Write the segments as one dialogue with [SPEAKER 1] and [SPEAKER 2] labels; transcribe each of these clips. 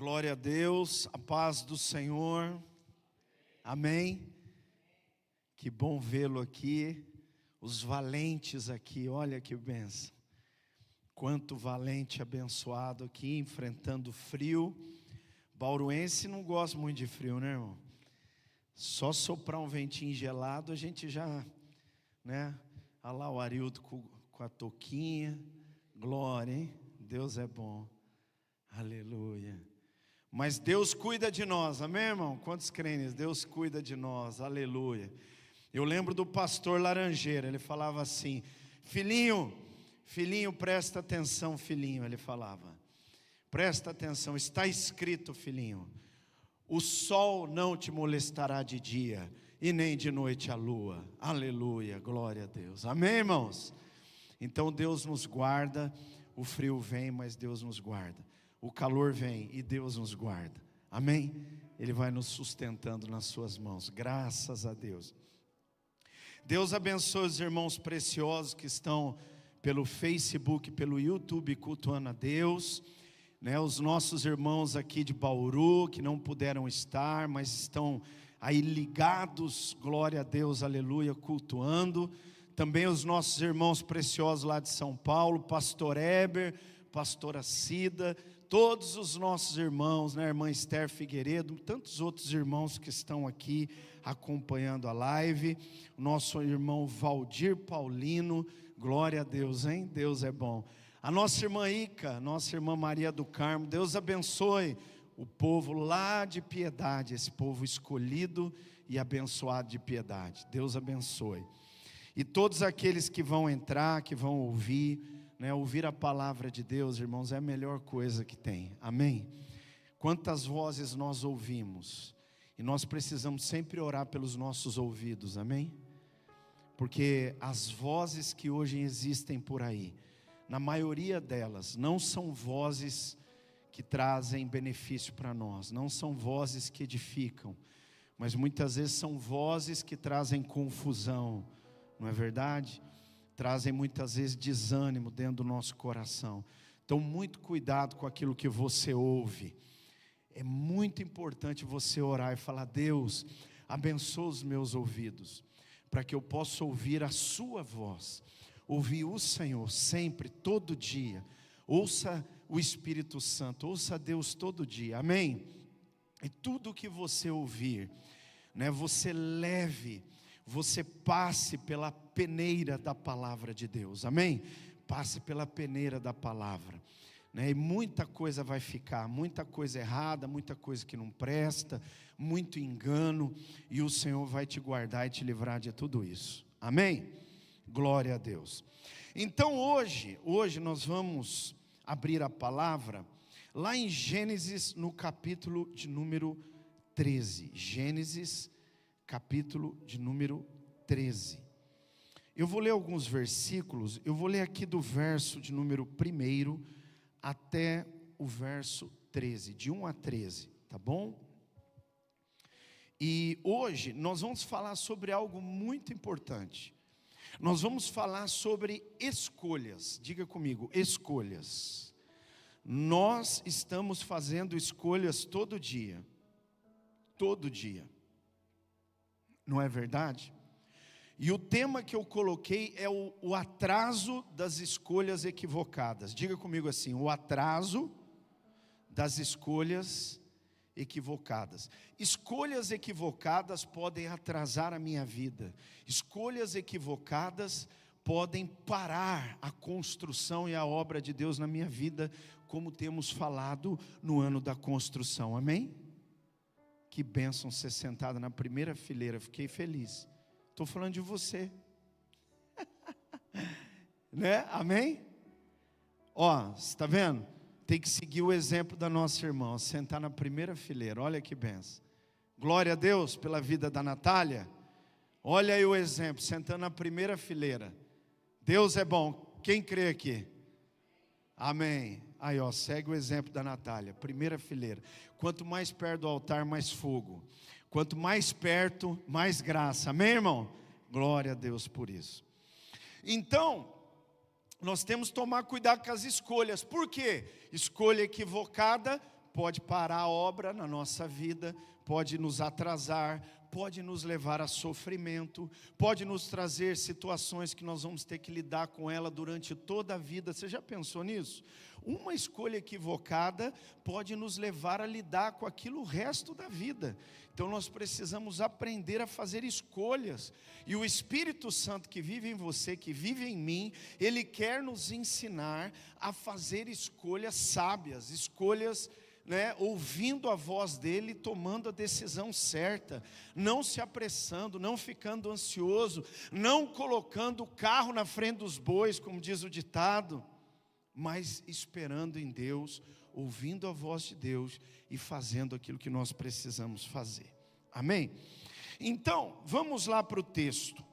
[SPEAKER 1] Glória a Deus, a paz do Senhor, amém. Que bom vê-lo aqui, os valentes aqui, olha que bênção. Quanto valente abençoado aqui, enfrentando frio. Bauruense não gosta muito de frio, né, irmão? Só soprar um ventinho gelado a gente já, né? Olha lá o Arildo com a touquinha, glória, hein? Deus é bom, aleluia. Mas Deus cuida de nós, amém, irmão? Quantos creem nisso? Deus cuida de nós, aleluia. Eu lembro do pastor Laranjeira, ele falava assim: filhinho, presta atenção, filhinho, ele falava. Presta atenção, está escrito, filhinho: o sol não te molestará de dia, e nem de noite a lua, aleluia, glória a Deus, amém, irmãos? Então Deus nos guarda, o frio vem, mas Deus nos guarda. O calor vem e Deus nos guarda, amém? Ele vai nos sustentando nas suas mãos, graças a Deus. Deus abençoe os irmãos preciosos que estão pelo Facebook, pelo YouTube, cultuando a Deus, né? Os nossos irmãos aqui de Bauru, que não puderam estar, mas estão aí ligados, glória a Deus, aleluia, cultuando. Também os nossos irmãos preciosos lá de São Paulo, pastor Heber, pastora Cida, todos os nossos irmãos, né, irmã Esther Figueiredo, tantos outros irmãos que estão aqui acompanhando a live, o nosso irmão Valdir Paulino, glória a Deus, hein? Deus é bom. A nossa irmã Ica, nossa irmã Maria do Carmo, Deus abençoe o povo lá de Piedade, esse povo escolhido e abençoado de Piedade, Deus abençoe. E todos aqueles que vão entrar, que vão ouvir, né, ouvir a palavra de Deus, irmãos, é a melhor coisa que tem, amém? Quantas vozes nós ouvimos, e nós precisamos sempre orar pelos nossos ouvidos, amém? Porque as vozes que hoje existem por aí, na maioria delas, não são vozes que trazem benefício para nós, não são vozes que edificam, mas muitas vezes são vozes que trazem confusão, não é verdade? Trazem muitas vezes desânimo dentro do nosso coração. Então muito cuidado com aquilo que você ouve. É muito importante você orar e falar: Deus, abençoa os meus ouvidos, para que eu possa ouvir a sua voz, ouvir o Senhor sempre, todo dia. Ouça o Espírito Santo, ouça Deus todo dia, amém? E tudo que você ouvir, né, você leve, você passe pela peneira da palavra de Deus, amém? Passe pela peneira da palavra, né? E muita coisa vai ficar, muita coisa errada, muita coisa que não presta, muito engano, e o Senhor vai te guardar e te livrar de tudo isso, amém? Glória a Deus. Então hoje nós vamos abrir a palavra lá em Gênesis, no capítulo de número 13, Gênesis capítulo de número 13. Eu vou ler alguns versículos, eu vou ler aqui do verso de número 1 até o verso 13, de 1 a 13, tá bom? E hoje nós vamos falar sobre algo muito importante. Nós vamos falar sobre escolhas, diga comigo, escolhas. Nós estamos fazendo escolhas todo dia, não é verdade? E o tema que eu coloquei é o atraso das escolhas equivocadas. Diga comigo assim: o atraso das escolhas equivocadas. Escolhas equivocadas podem atrasar a minha vida. Escolhas equivocadas podem parar a construção e a obra de Deus na minha vida, como temos falado no ano da construção, amém? Que bênção ser sentado na primeira fileira, fiquei feliz. Estou falando de você, né? Amém? Ó, você está vendo? Tem que seguir o exemplo da nossa irmã, sentar na primeira fileira, olha que bênção. Glória a Deus pela vida da Natália. Olha aí o exemplo, sentando na primeira fileira. Deus é bom, quem crê aqui? Amém. Aí ó, segue o exemplo da Natália, primeira fileira. Quanto mais perto do altar, mais fogo. Quanto mais perto, mais graça, amém, irmão? Glória a Deus por isso. Então, nós temos que tomar cuidado com as escolhas. Por quê? Escolha equivocada pode parar a obra na nossa vida, pode nos atrasar, pode nos levar a sofrimento, pode nos trazer situações que nós vamos ter que lidar com ela durante toda a vida. Você já pensou nisso? Uma escolha equivocada pode nos levar a lidar com aquilo o resto da vida. Então nós precisamos aprender a fazer escolhas. E o Espírito Santo que vive em você, que vive em mim, ele quer nos ensinar a fazer escolhas sábias, escolhas, ouvindo a voz dele, tomando a decisão certa, não se apressando, não ficando ansioso, não colocando o carro na frente dos bois, como diz o ditado, mas esperando em Deus, ouvindo a voz de Deus e fazendo aquilo que nós precisamos fazer. Amém? Então, vamos lá para o texto.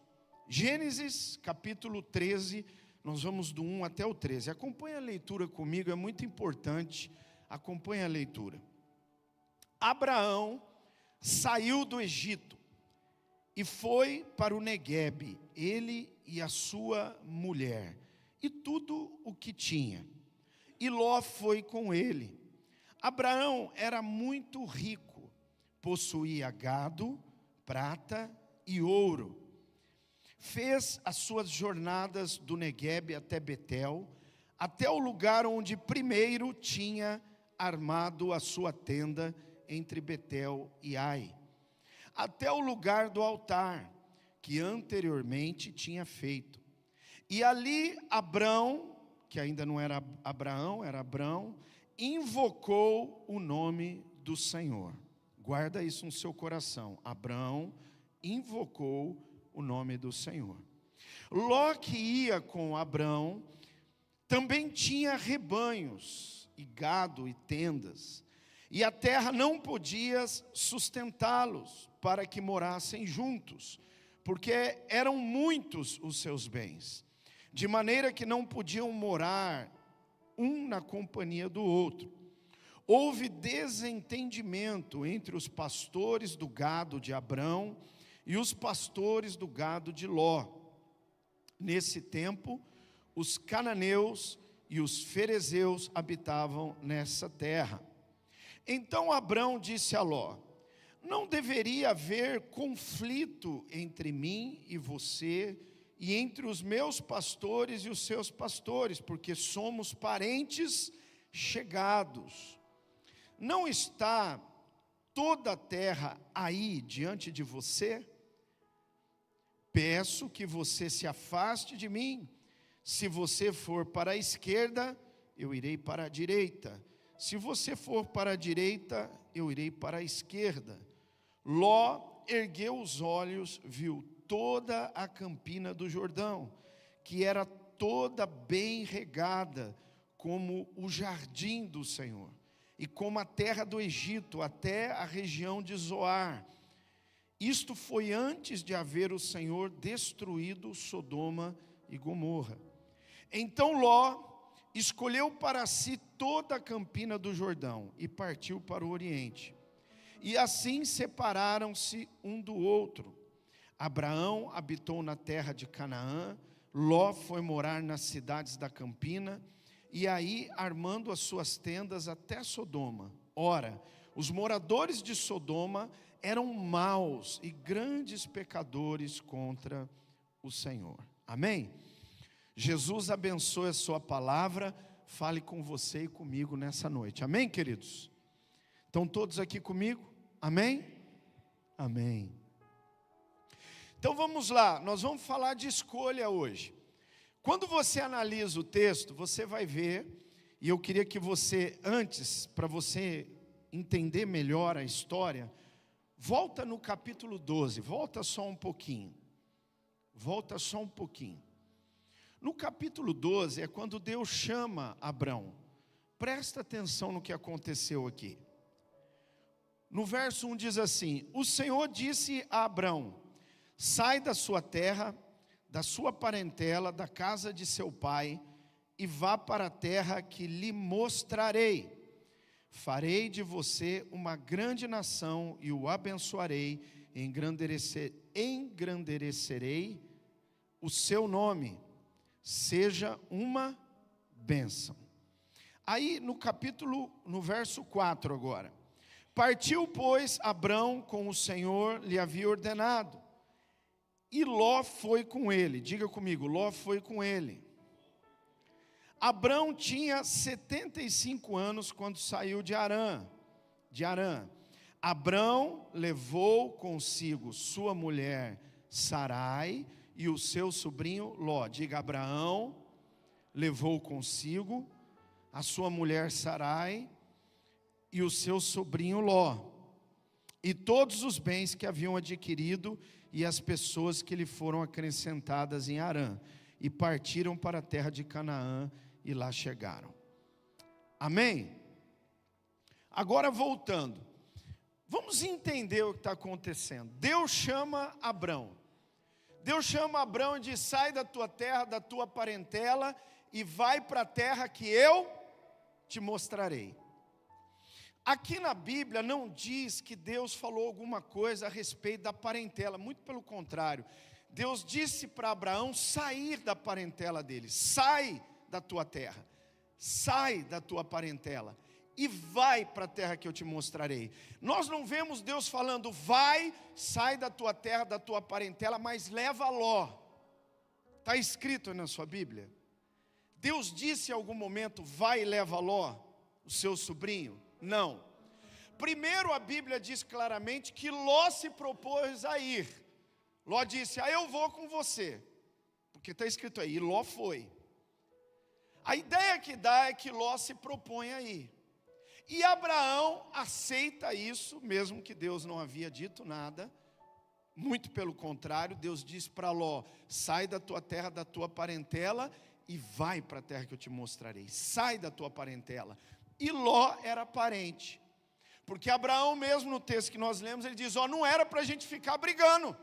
[SPEAKER 1] Gênesis capítulo 13, nós vamos do 1 até o 13. Acompanhe a leitura comigo, é muito importante. Acompanhe a leitura. Abraão saiu do Egito e foi para o Neguebe, ele e a sua mulher, e tudo o que tinha. E Ló foi com ele. Abraão era muito rico, possuía gado, prata e ouro. Fez as suas jornadas do Neguebe até Betel, até o lugar onde primeiro tinha armado a sua tenda entre Betel e Ai, até o lugar do altar que anteriormente tinha feito. E ali Abrão, que ainda não era Abraão, era Abrão, invocou o nome do Senhor. Guarda isso no seu coração. Abrão invocou o nome do Senhor. Ló, que ia com Abrão, também tinha rebanhos e gado e tendas, e a terra não podia sustentá-los para que morassem juntos, porque eram muitos os seus bens, de maneira que não podiam morar um na companhia do outro. Houve desentendimento entre os pastores do gado de Abrão e os pastores do gado de Ló. Nesse tempo, os cananeus e os ferezeus habitavam nessa terra. Então Abrão disse a Ló: não deveria haver conflito entre mim e você, e entre os meus pastores e os seus pastores, porque somos parentes chegados. Não está toda a terra aí diante de você? Peço que você se afaste de mim. Se você for para a esquerda, eu irei para a direita. Se você for para a direita, eu irei para a esquerda. Ló ergueu os olhos, viu toda a campina do Jordão, que era toda bem regada, como o jardim do Senhor, e como a terra do Egito, até a região de Zoar. Isto foi antes de haver o Senhor destruído Sodoma e Gomorra. Então Ló escolheu para si toda a campina do Jordão e partiu para o oriente. E assim separaram-se um do outro. Abraão habitou na terra de Canaã, Ló foi morar nas cidades da campina, e aí armando as suas tendas até Sodoma. Ora, os moradores de Sodoma eram maus e grandes pecadores contra o Senhor. Amém? Jesus abençoe a sua palavra, fale com você e comigo nessa noite. Amém, queridos? Estão todos aqui comigo? Amém? Amém. Então vamos lá, nós vamos falar de escolha hoje. Quando você analisa o texto, você vai ver, e eu queria que você, antes, para você entender melhor a história, volta no capítulo 12, volta só um pouquinho. Volta só um pouquinho. No capítulo 12 é quando Deus chama Abrão. Presta atenção no que aconteceu aqui. No verso 1 diz assim: o Senhor disse a Abrão: sai da sua terra, da sua parentela, da casa de seu pai, e vá para a terra que lhe mostrarei. Farei de você uma grande nação e o abençoarei, engrandecerei o seu nome, seja uma bênção. Aí no verso 4 agora. Partiu, pois, Abrão com o Senhor lhe havia ordenado, e Ló foi com ele. Diga comigo, Ló foi com ele. Abrão tinha 75 anos quando saiu de Harã. Abrão levou consigo sua mulher Sarai e o seu sobrinho Ló. Diga, Abraão levou consigo a sua mulher Sarai e o seu sobrinho Ló, e todos os bens que haviam adquirido e as pessoas que lhe foram acrescentadas em Harã, e partiram para a terra de Canaã e lá chegaram. Amém? Agora voltando, vamos entender o que está acontecendo. Deus chama Abrão. Deus chama Abrão e diz: sai da tua terra, da tua parentela, e vai para a terra que eu te mostrarei. Aqui na Bíblia não diz que Deus falou alguma coisa a respeito da parentela, muito pelo contrário. Deus disse para Abraão sair da parentela dele. Sai da tua terra, sai da tua parentela e vai para a terra que eu te mostrarei. Nós não vemos Deus falando: vai, sai da tua terra, da tua parentela, mas leva Ló. Está escrito na sua Bíblia? Deus disse em algum momento: vai e leva Ló, o seu sobrinho? Não. Primeiro a Bíblia diz claramente que Ló se propôs a ir. Ló disse: eu vou com você, porque está escrito aí, e Ló foi. A ideia que dá é que Ló se propõe a ir, e Abraão aceita isso, mesmo que Deus não havia dito nada. Muito pelo contrário, Deus diz para Ló: sai da tua terra, da tua parentela, e vai para a terra que eu te mostrarei. Sai da tua parentela. E Ló era parente, porque Abraão mesmo no texto que nós lemos, ele diz: não era para a gente ficar brigando,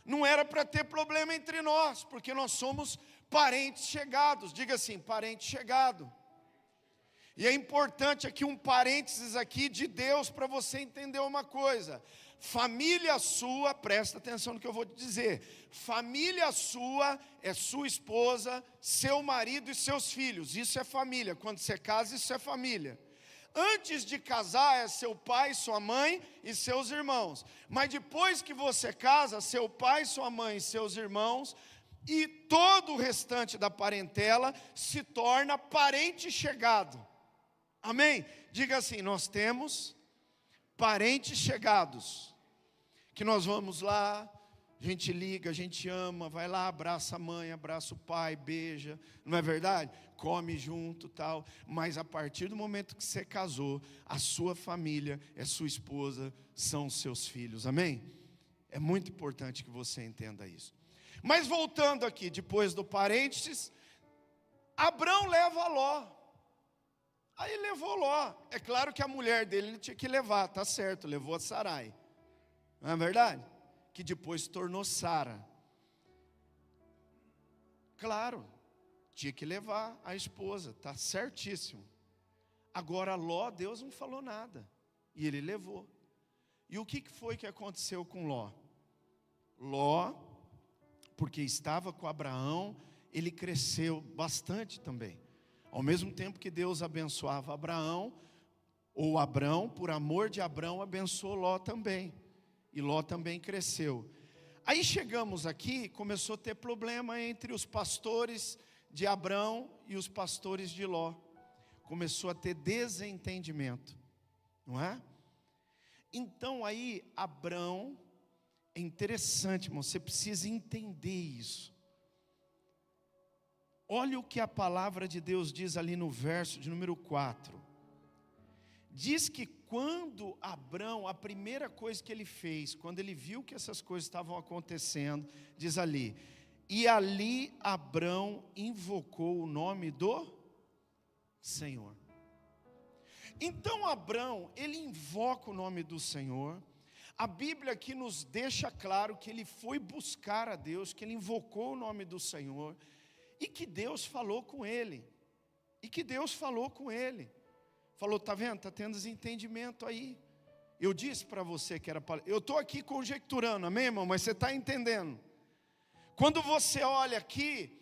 [SPEAKER 1] não era para ter problema entre nós, porque nós somos parentes chegados. Diga assim, parente chegado. E é importante aqui um parênteses aqui de Deus, para você entender uma coisa. Família sua, presta atenção no que eu vou te dizer. Família sua é sua esposa, seu marido e seus filhos. Isso é família. Quando você casa, isso é família. Antes de casar é seu pai, sua mãe e seus irmãos. Mas depois que você casa, seu pai, sua mãe e seus irmãos e todo o restante da parentela se torna parente chegado. Amém? Diga assim: nós temos parentes chegados, que nós vamos lá, a gente liga, a gente ama, vai lá, abraça a mãe, abraça o pai, beija, não é verdade? Come junto, tal. Mas a partir do momento que você casou, a sua família é sua esposa, são seus filhos, amém? É muito importante que você entenda isso. Mas voltando aqui, depois do parênteses, Abrão leva Ló. Aí levou Ló. É claro que a mulher dele ele tinha que levar, tá certo, levou a Sarai. Não é verdade? Que depois se tornou Sara. Claro, tinha que levar a esposa, tá certíssimo. Agora Ló, Deus não falou nada, e ele levou. E o que foi que aconteceu com Ló? Ló, porque estava com Abraão, ele cresceu bastante também. Ao mesmo tempo que Deus abençoava Abraão, ou Abrão, por amor de Abrão, abençoou Ló também. E Ló também cresceu. Aí chegamos aqui, começou a ter problema entre os pastores de Abrão e os pastores de Ló. Começou a ter desentendimento, não é? Então aí Abrão, é interessante, irmão, você precisa entender isso. Olha o que a palavra de Deus diz ali no verso de número 4. Diz que quando Abrão, a primeira coisa que ele fez, quando ele viu que essas coisas estavam acontecendo, diz ali: e ali Abrão invocou o nome do Senhor. Então Abrão, ele invoca o nome do Senhor. A Bíblia aqui nos deixa claro que ele foi buscar a Deus, que ele invocou o nome do Senhor, e que Deus falou com ele. Falou: está vendo? Está tendo desentendimento aí. Eu disse para você que era para... Eu estou aqui conjecturando, amém, irmão? Mas você está entendendo. Quando você olha aqui,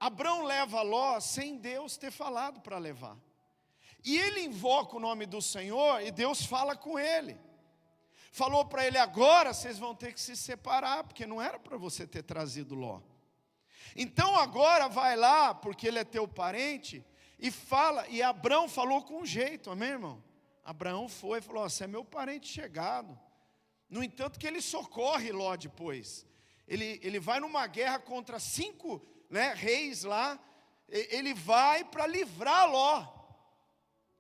[SPEAKER 1] Abrão leva Ló sem Deus ter falado para levar. E ele invoca o nome do Senhor e Deus fala com ele. Falou para ele: agora vocês vão ter que se separar, porque não era para você ter trazido Ló. Então agora vai lá, porque ele é teu parente, e fala. E Abrão falou com jeito, amém, irmão? Abraão foi e falou: você é meu parente chegado. No entanto que ele socorre Ló depois. Ele vai numa guerra contra 5 reis lá. Ele vai para livrar Ló.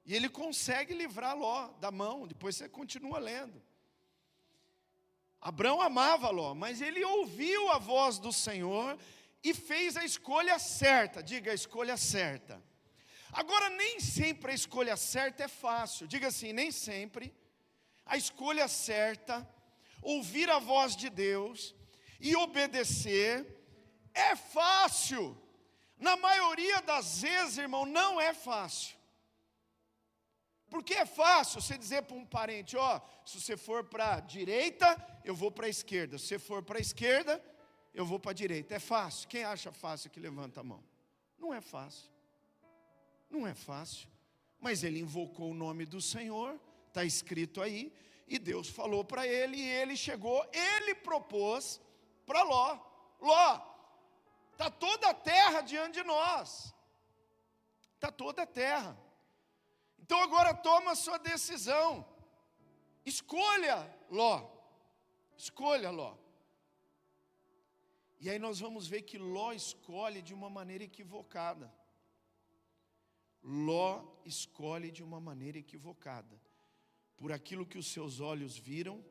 [SPEAKER 1] E ele consegue livrar Ló da mão. Depois você continua lendo. Abrão amava Ló, mas ele ouviu a voz do Senhor e fez a escolha certa. Diga: a escolha certa. Agora, nem sempre a escolha certa é fácil. Diga assim: nem sempre a escolha certa, ouvir a voz de Deus e obedecer, é fácil. Na maioria das vezes, irmão, não é fácil. Porque é fácil você dizer para um parente: ó, se você for para a direita, eu vou para a esquerda. Se você for para a esquerda, eu vou para a direita. É fácil. Quem acha fácil que levanta a mão? Não é fácil. Não é fácil. Mas ele invocou o nome do Senhor, está escrito aí, e Deus falou para ele, e ele chegou, ele propôs para Ló: Ló, está toda a terra diante de nós. Está toda a terra. Então agora toma a sua decisão. Escolha Ló. Escolha Ló. E aí nós vamos ver que Ló escolhe de uma maneira equivocada. Ló escolhe de uma maneira equivocada. Por aquilo que os seus olhos viram,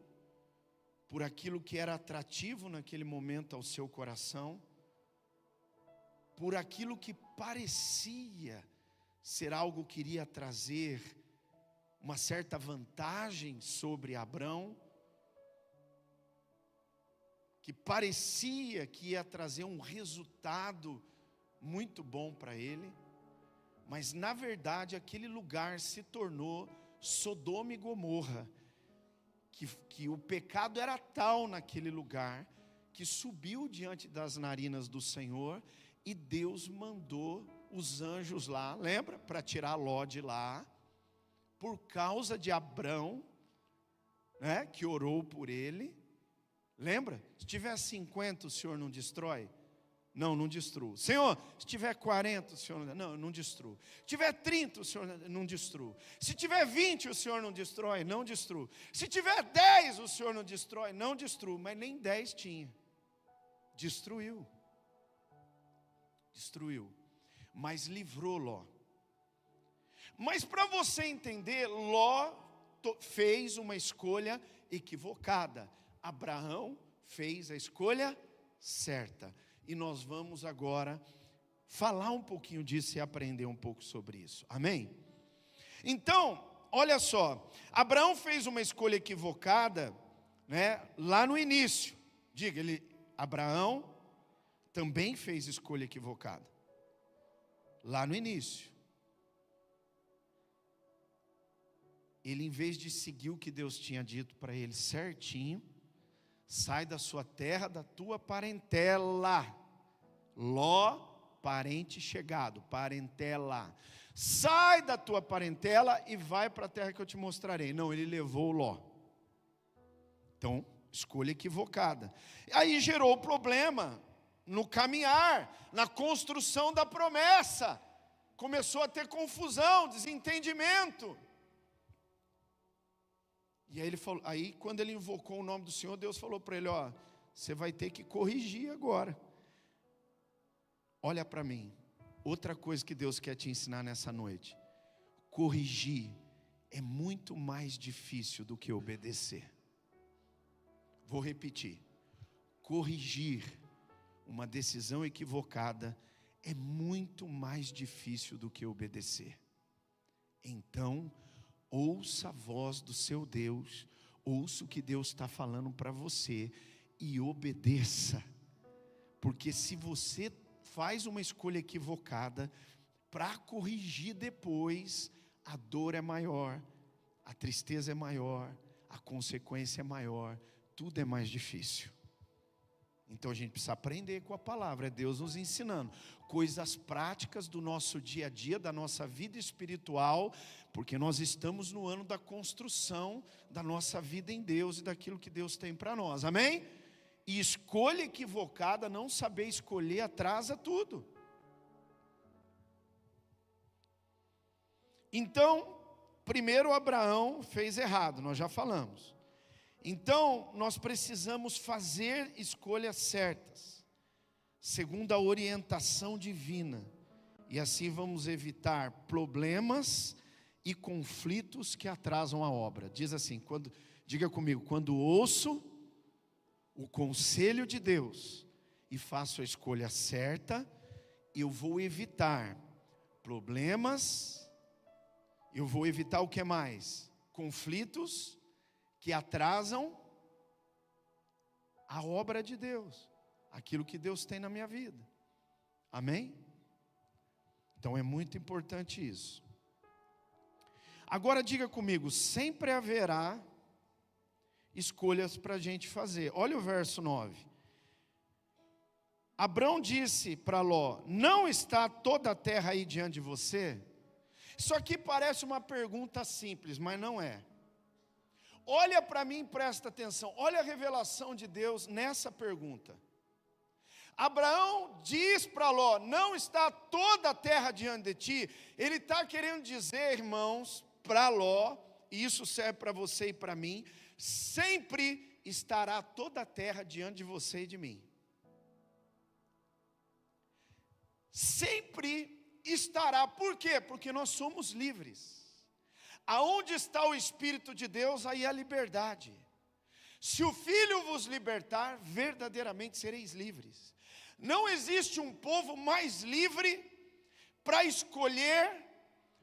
[SPEAKER 1] por aquilo que era atrativo naquele momento ao seu coração, por aquilo que parecia ser algo que iria trazer uma certa vantagem sobre Abrão, que parecia que ia trazer um resultado muito bom para ele, mas na verdade aquele lugar se tornou Sodoma e Gomorra, que o pecado era tal naquele lugar, que subiu diante das narinas do Senhor, e Deus mandou os anjos lá, lembra? Para tirar Ló de lá, por causa de Abrão, que orou por ele. Lembra? Se tiver 50, o Senhor não destrói? Não, não destruo. Senhor, se tiver 40, o Senhor não destruo. Se tiver 30, o Senhor não destruo. Se tiver 20, o Senhor não destrói? Não destruo. Se tiver 10, o Senhor não destrói? Não destruo. Mas nem 10 tinha. Destruiu. Destruiu. Mas livrou Ló. Mas para você entender, Ló fez uma escolha equivocada. Abraão fez a escolha certa. E nós vamos agora falar um pouquinho disso e aprender um pouco sobre isso. Amém? Então, olha só. Abraão fez uma escolha equivocada, lá no início. Diga, Abraão também fez escolha equivocada. Lá no início. Ele, em vez de seguir o que Deus tinha dito para ele certinho, sai da sua terra, da tua parentela. Ló, parente chegado, parentela. Sai da tua parentela e vai para a terra que eu te mostrarei. Não, ele levou Ló. Então, escolha equivocada. Aí gerou problema no caminhar, na construção da promessa. Começou a ter confusão, desentendimento. E aí, quando ele invocou o nome do Senhor, Deus falou para ele: ó, você vai ter que corrigir agora. Olha para mim, outra coisa que Deus quer te ensinar nessa noite: corrigir é muito mais difícil do que obedecer. Vou repetir: corrigir uma decisão equivocada é muito mais difícil do que obedecer. Então, ouça a voz do seu Deus, ouça o que Deus está falando para você e obedeça. Porque se você faz uma escolha equivocada, para corrigir depois, a dor é maior, a tristeza é maior, a consequência é maior, tudo é mais difícil. Então a gente precisa aprender com a palavra, é Deus nos ensinando coisas práticas do nosso dia a dia, da nossa vida espiritual, porque nós estamos no ano da construção da nossa vida em Deus e daquilo que Deus tem para nós, amém? E escolha equivocada, não saber escolher, atrasa tudo. Então, primeiro Abraão fez errado, nós já falamos. Então, nós precisamos fazer escolhas certas, segundo a orientação divina. E assim vamos evitar problemas e conflitos que atrasam a obra. Diz assim, diga comigo, quando ouço o conselho de Deus e faço a escolha certa, eu vou evitar problemas, eu vou evitar o que mais? Conflitos que atrasam a obra de Deus, aquilo que Deus tem na minha vida, amém? Então é muito importante isso. Agora diga comigo, sempre haverá escolhas para a gente fazer. Olha o verso 9. Abrão disse para Ló, não está toda a terra aí diante de você? Isso aqui parece uma pergunta simples, mas não é. Olha para mim e presta atenção, olha a revelação de Deus nessa pergunta. Abraão diz para Ló, não está toda a terra diante de ti? Ele está querendo dizer, irmãos, para Ló, e isso serve para você e para mim, sempre estará toda a terra diante de você e de mim. Sempre estará, por quê? Porque nós somos livres. Aonde está o Espírito de Deus, aí há liberdade. Se o Filho vos libertar, verdadeiramente sereis livres. Não existe um povo mais livre para escolher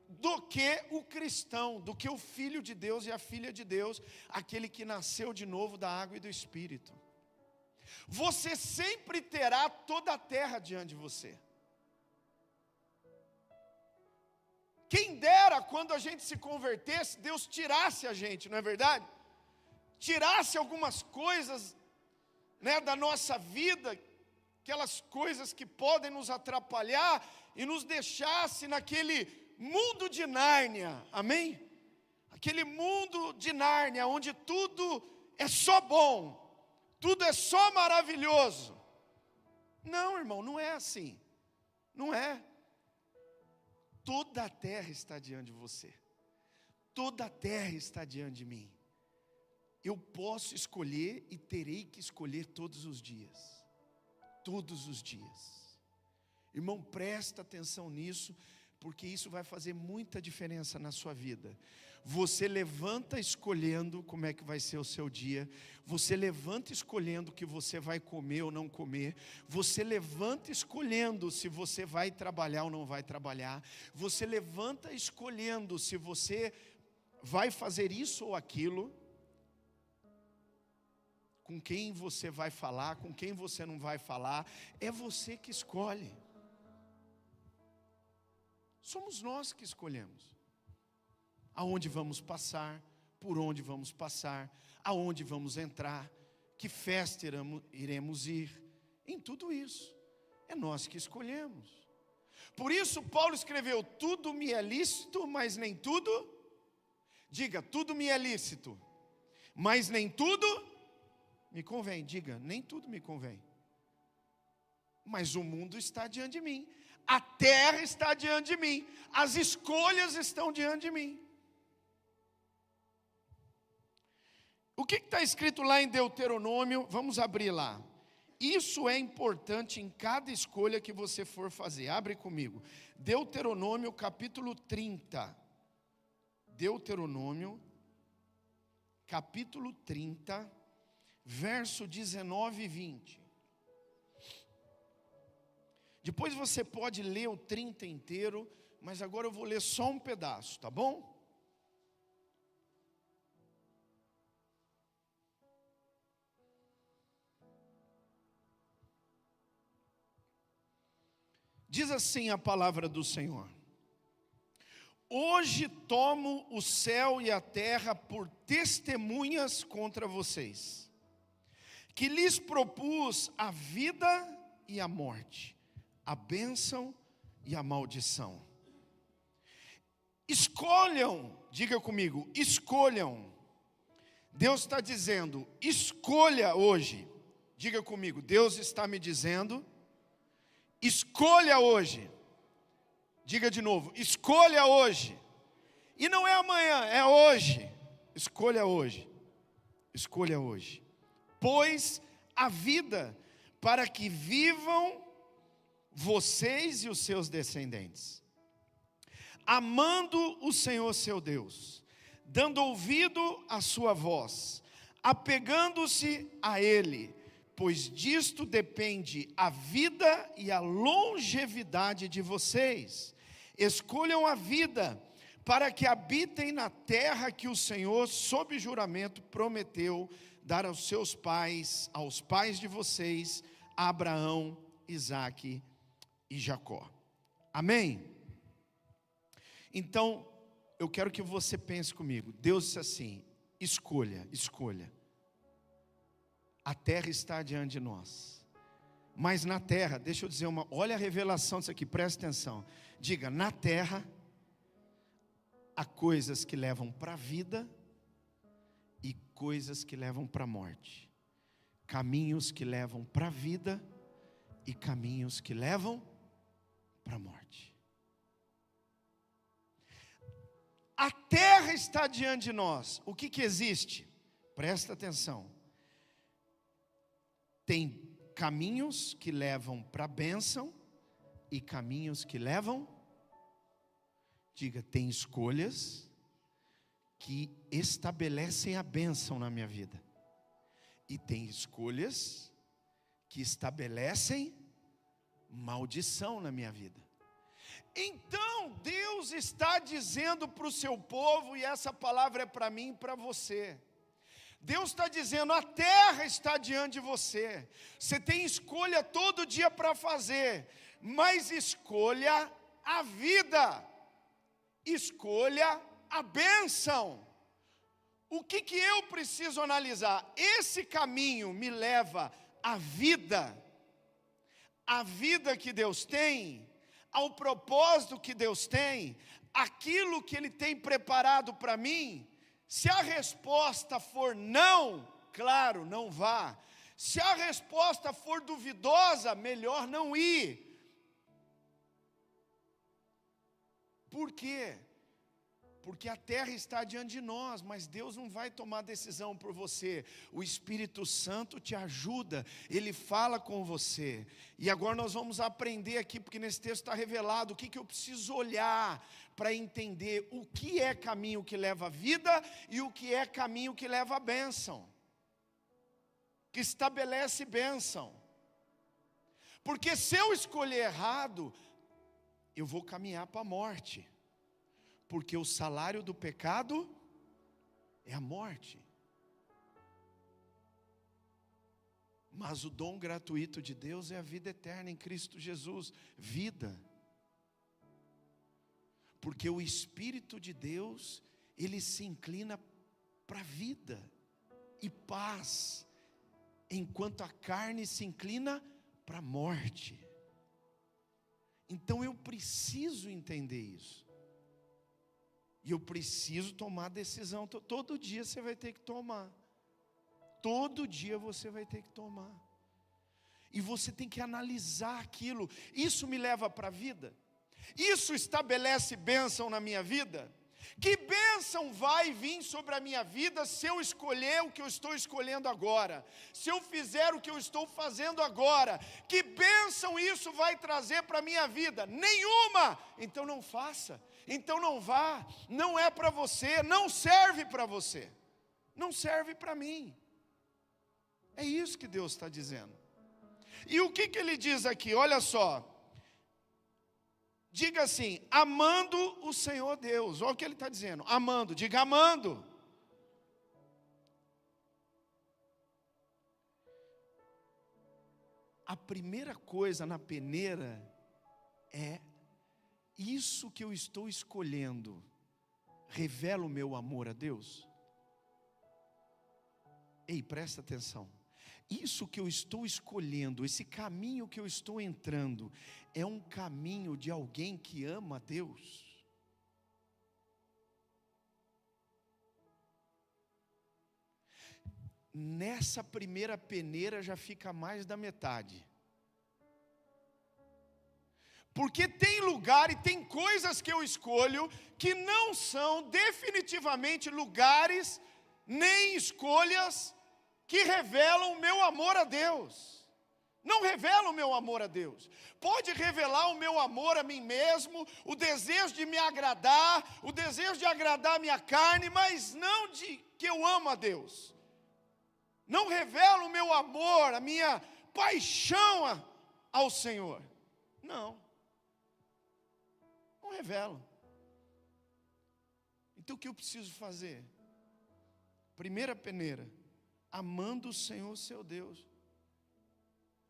[SPEAKER 1] do que o cristão, do que o Filho de Deus e a Filha de Deus, aquele que nasceu de novo da água e do Espírito. Você sempre terá toda a terra diante de você. Quem dera quando a gente se convertesse, Deus tirasse a gente, não é verdade? Tirasse algumas coisas, né, da nossa vida, aquelas coisas que podem nos atrapalhar, e nos deixasse naquele mundo de Nárnia, amém? Aquele mundo de Nárnia, onde tudo é só bom, tudo é só maravilhoso. Não, irmão, não é assim, não é. Toda a terra está diante de você, toda a terra está diante de mim. Eu posso escolher e terei que escolher todos os dias. Todos os dias. Irmão, presta atenção nisso, porque isso vai fazer muita diferença na sua vida. Você levanta escolhendo como é que vai ser o seu dia. Você levanta escolhendo o que você vai comer ou não comer. Você levanta escolhendo se você vai trabalhar ou não vai trabalhar. Você levanta escolhendo se você vai fazer isso ou aquilo. Com quem você vai falar, com quem você não vai falar. É você que escolhe. Somos nós que escolhemos. Aonde vamos passar, por onde vamos passar, aonde vamos entrar, que festa iremos ir, em tudo isso, é nós que escolhemos. Por isso Paulo escreveu, tudo me é lícito, mas nem tudo, diga, tudo me é lícito, mas nem tudo me convém, diga, nem tudo me convém. Mas o mundo está diante de mim, a terra está diante de mim, as escolhas estão diante de mim. O que está escrito lá em Deuteronômio? Vamos abrir lá. Isso é importante em cada escolha que você for fazer. Abre comigo. Deuteronômio capítulo 30. Deuteronômio capítulo 30, verso 19 e 20. Depois você pode ler o 30 inteiro, mas agora eu vou ler só um pedaço, tá bom? Diz assim a palavra do Senhor: hoje tomo o céu e a terra por testemunhas contra vocês, que lhes propus a vida e a morte, a bênção e a maldição. Escolham, diga comigo, escolham. Deus está dizendo, escolha hoje. Diga comigo, Deus está me dizendo, escolha hoje. Diga de novo, escolha hoje. E não é amanhã, é hoje. Escolha hoje. Escolha hoje. Pois a vida, para que vivam vocês e os seus descendentes, amando o Senhor seu Deus, dando ouvido à sua voz, apegando-se a Ele, pois disto depende a vida e a longevidade de vocês. Escolham a vida, para que habitem na terra que o Senhor, sob juramento, prometeu dar aos pais de vocês, Abraão, Isaque e Jacó. Amém? Então, eu quero que você pense comigo. Deus disse assim, escolha. A terra está diante de nós. Mas na terra, deixa eu dizer olha a revelação disso aqui, presta atenção. Diga, na terra, há coisas que levam para a vida e coisas que levam para a morte. Caminhos que levam para a vida e caminhos que levam para a morte. A terra está diante de nós. O que existe? Presta atenção. Tem caminhos que levam para a bênção e caminhos que levam, diga, tem escolhas que estabelecem a bênção na minha vida. E tem escolhas que estabelecem maldição na minha vida. Então, Deus está dizendo para o seu povo, e essa palavra é para mim e para você. Deus está dizendo, a terra está diante de você. Você tem escolha todo dia para fazer, mas escolha a vida. Escolha a bênção. O que eu preciso analisar? Esse caminho me leva à vida que Deus tem, ao propósito que Deus tem, aquilo que Ele tem preparado para mim. Se a resposta for não, claro, não vá. Se a resposta for duvidosa, melhor não ir. Por quê? Porque a terra está diante de nós, mas Deus não vai tomar decisão por você. O Espírito Santo te ajuda, Ele fala com você. E agora nós vamos aprender aqui, porque nesse texto está revelado o que eu preciso olhar para entender o que é caminho que leva à vida e o que é caminho que leva à bênção, que estabelece bênção. Porque se eu escolher errado, eu vou caminhar para a morte. Porque o salário do pecado é a morte. Mas o dom gratuito de Deus é a vida eterna em Cristo Jesus. Vida. Porque o Espírito de Deus, Ele se inclina para a vida e paz, enquanto a carne se inclina para a morte. Então eu preciso entender isso. E eu preciso tomar decisão. Todo dia você vai ter que tomar. Todo dia você vai ter que tomar. E você tem que analisar aquilo. Isso me leva para a vida? Isso estabelece bênção na minha vida? Que bênção vai vir sobre a minha vida se eu escolher o que eu estou escolhendo agora? Se eu fizer o que eu estou fazendo agora? Que bênção isso vai trazer para a minha vida? Nenhuma! Então não faça. Então não vá, não é para você, não serve para você, não serve para mim. É isso que Deus está dizendo. E o que Ele diz aqui? Olha só, diga assim, amando o Senhor Deus. Olha o que Ele está dizendo, amando, diga amando. A primeira coisa na peneira é: isso que eu estou escolhendo revela o meu amor a Deus? Ei, presta atenção. isso que eu estou escolhendo, esse caminho que eu estou entrando, é um caminho de alguém que ama a Deus? Nessa primeira peneira já fica mais da metade. Porque tem lugar e tem coisas que eu escolho que não são definitivamente lugares nem escolhas que revelam o meu amor a Deus. Não revela o meu amor a Deus. Pode revelar o meu amor a mim mesmo, o desejo de me agradar, o desejo de agradar a minha carne, mas não de que eu amo a Deus. Não revela o meu amor, a minha paixão ao Senhor. Não revela. Então o que eu preciso fazer? Primeira peneira, amando o Senhor seu Deus.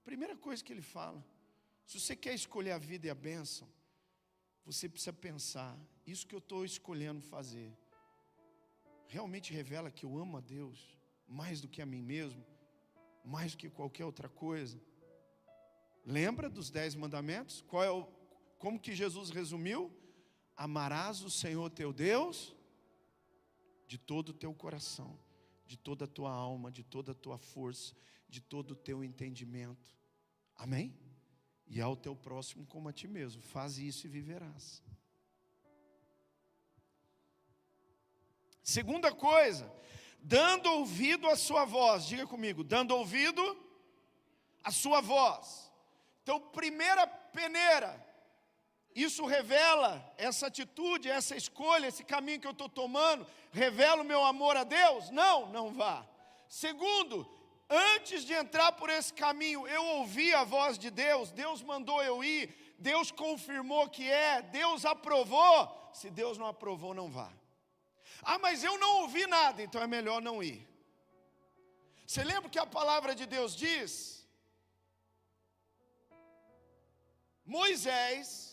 [SPEAKER 1] Primeira coisa que ele fala, se você quer escolher a vida e a bênção, você precisa pensar, isso que eu estou escolhendo fazer, realmente revela que eu amo a Deus, mais do que a mim mesmo, mais do que qualquer outra coisa? Lembra dos 10 mandamentos? Como que Jesus resumiu? Amarás o Senhor teu Deus de todo o teu coração, de toda a tua alma, de toda a tua força, de todo o teu entendimento. Amém? E ao teu próximo como a ti mesmo. Faz isso e viverás. Segunda coisa, dando ouvido à sua voz. Diga comigo, dando ouvido à sua voz. Então, primeira peneira, isso revela, essa atitude, essa escolha, esse caminho que eu estou tomando, revela o meu amor a Deus? Não vá. Segundo, antes de entrar por esse caminho, eu ouvi a voz de Deus, Deus mandou eu ir, Deus confirmou que Deus aprovou. Se Deus não aprovou, não vá. Mas eu não ouvi nada, então é melhor não ir. Você lembra que a palavra de Deus diz? Moisés,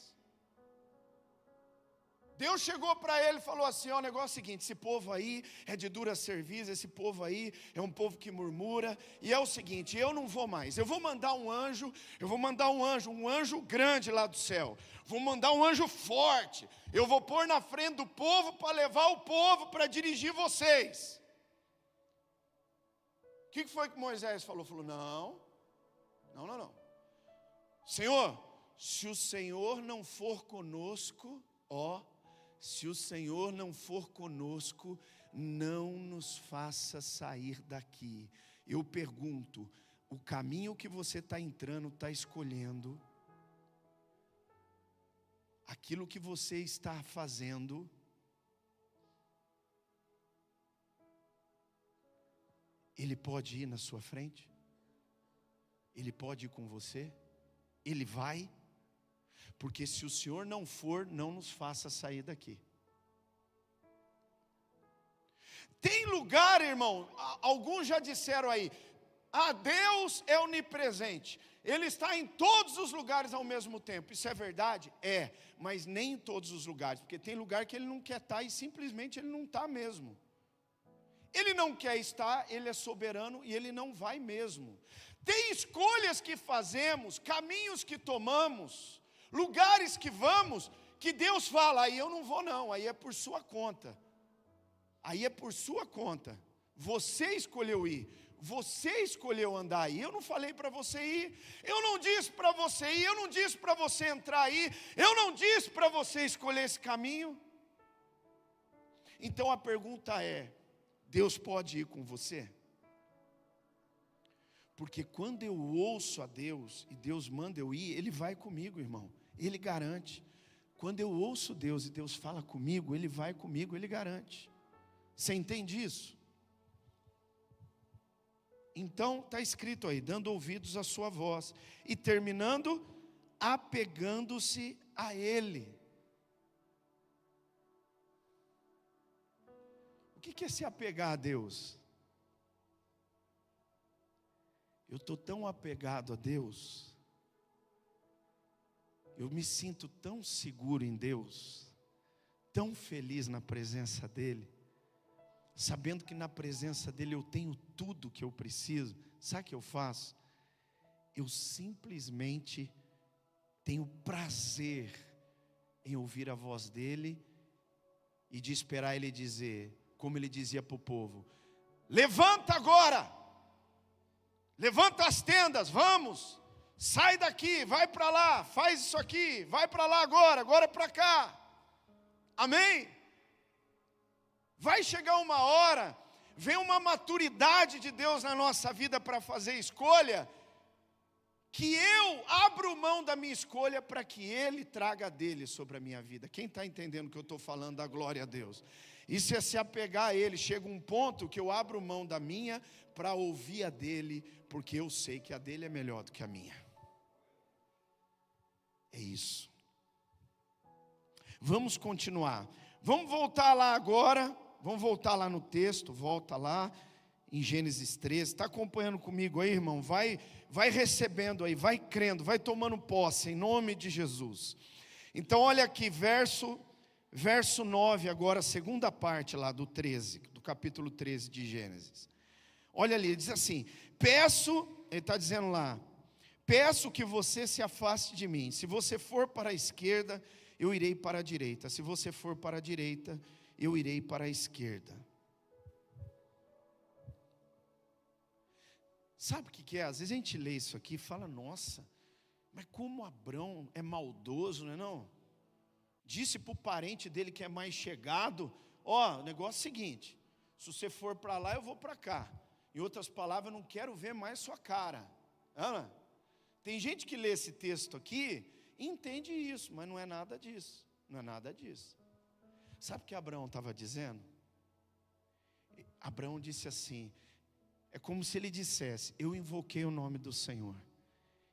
[SPEAKER 1] Deus chegou para ele e falou assim, o negócio é o seguinte, esse povo aí é de dura serviço, esse povo aí é um povo que murmura, e é o seguinte, eu não vou mais, eu vou mandar um anjo, um anjo grande lá do céu, vou mandar um anjo forte, eu vou pôr na frente do povo para levar o povo para dirigir vocês. O que foi que Moisés falou? Falou, não. Senhor, se o Senhor não for conosco, se o Senhor não for conosco, não nos faça sair daqui. Eu pergunto, o caminho que você está entrando, está escolhendo, aquilo que você está fazendo, Ele pode ir na sua frente? Ele pode ir com você? Ele vai? Porque se o Senhor não for, não nos faça sair daqui. Tem lugar, irmão, alguns já disseram aí, Deus é onipresente, Ele está em todos os lugares ao mesmo tempo. Isso é verdade? Mas nem em todos os lugares, porque tem lugar que Ele não quer estar e simplesmente Ele não está mesmo. Ele não quer estar, Ele é soberano e Ele não vai mesmo. Tem escolhas que fazemos, caminhos que tomamos, lugares que vamos, que Deus fala, aí eu não vou não, aí é por sua conta. Você escolheu ir, você escolheu andar aí, eu não falei para você ir, eu não disse para você ir, eu não disse para você entrar aí, eu não disse para você escolher esse caminho. Então a pergunta é, Deus pode ir com você? Porque quando eu ouço a Deus, e Deus manda eu ir, Ele vai comigo, irmão, Ele garante. Quando eu ouço Deus e Deus fala comigo, Ele vai comigo, Ele garante. Você entende isso? Então está escrito aí, dando ouvidos à sua voz, e terminando, apegando-se a Ele. O que é se apegar a Deus? Eu estou tão apegado a Deus, eu me sinto tão seguro em Deus, tão feliz na presença dEle, sabendo que na presença dEle eu tenho tudo que eu preciso, sabe o que eu faço? Eu simplesmente tenho prazer em ouvir a voz dEle e de esperar Ele dizer, como Ele dizia para o povo: levanta agora, levanta as tendas, vamos, sai daqui, vai para lá, faz isso aqui, vai para lá agora para cá, amém? Vai chegar uma hora, vem uma maturidade de Deus na nossa vida para fazer escolha, que eu abro mão da minha escolha para que Ele traga a dele sobre a minha vida. Quem está entendendo o que eu estou falando? Da glória a Deus. Isso é se apegar a Ele. Chega um ponto que eu abro mão da minha para ouvir a dele, porque eu sei que a dele é melhor do que a minha. É isso. Vamos continuar. Vamos voltar lá agora. Vamos voltar lá no texto. Volta lá em Gênesis 13. Está acompanhando comigo aí, irmão? Vai recebendo aí, vai crendo, vai tomando posse em nome de Jesus. Então olha aqui, verso 9 agora, segunda parte lá do 13, do capítulo 13 de Gênesis. Olha ali, ele diz assim: ele está dizendo lá, peço que você se afaste de mim. Se você for para a esquerda, eu irei para a direita. Se você for para a direita, eu irei para a esquerda. Sabe o que é? Às vezes a gente lê isso aqui e fala: nossa, mas como Abrão é maldoso, não é não? Disse para o parente dele que é mais chegado: ó, o negócio é o seguinte, se você for para lá, eu vou para cá. Em outras palavras, eu não quero ver mais sua cara. Ana, tem gente que lê esse texto aqui e entende isso, mas não é nada disso. Não é nada disso. Sabe o que Abraão estava dizendo? Abraão disse assim, é como se ele dissesse: eu invoquei o nome do Senhor,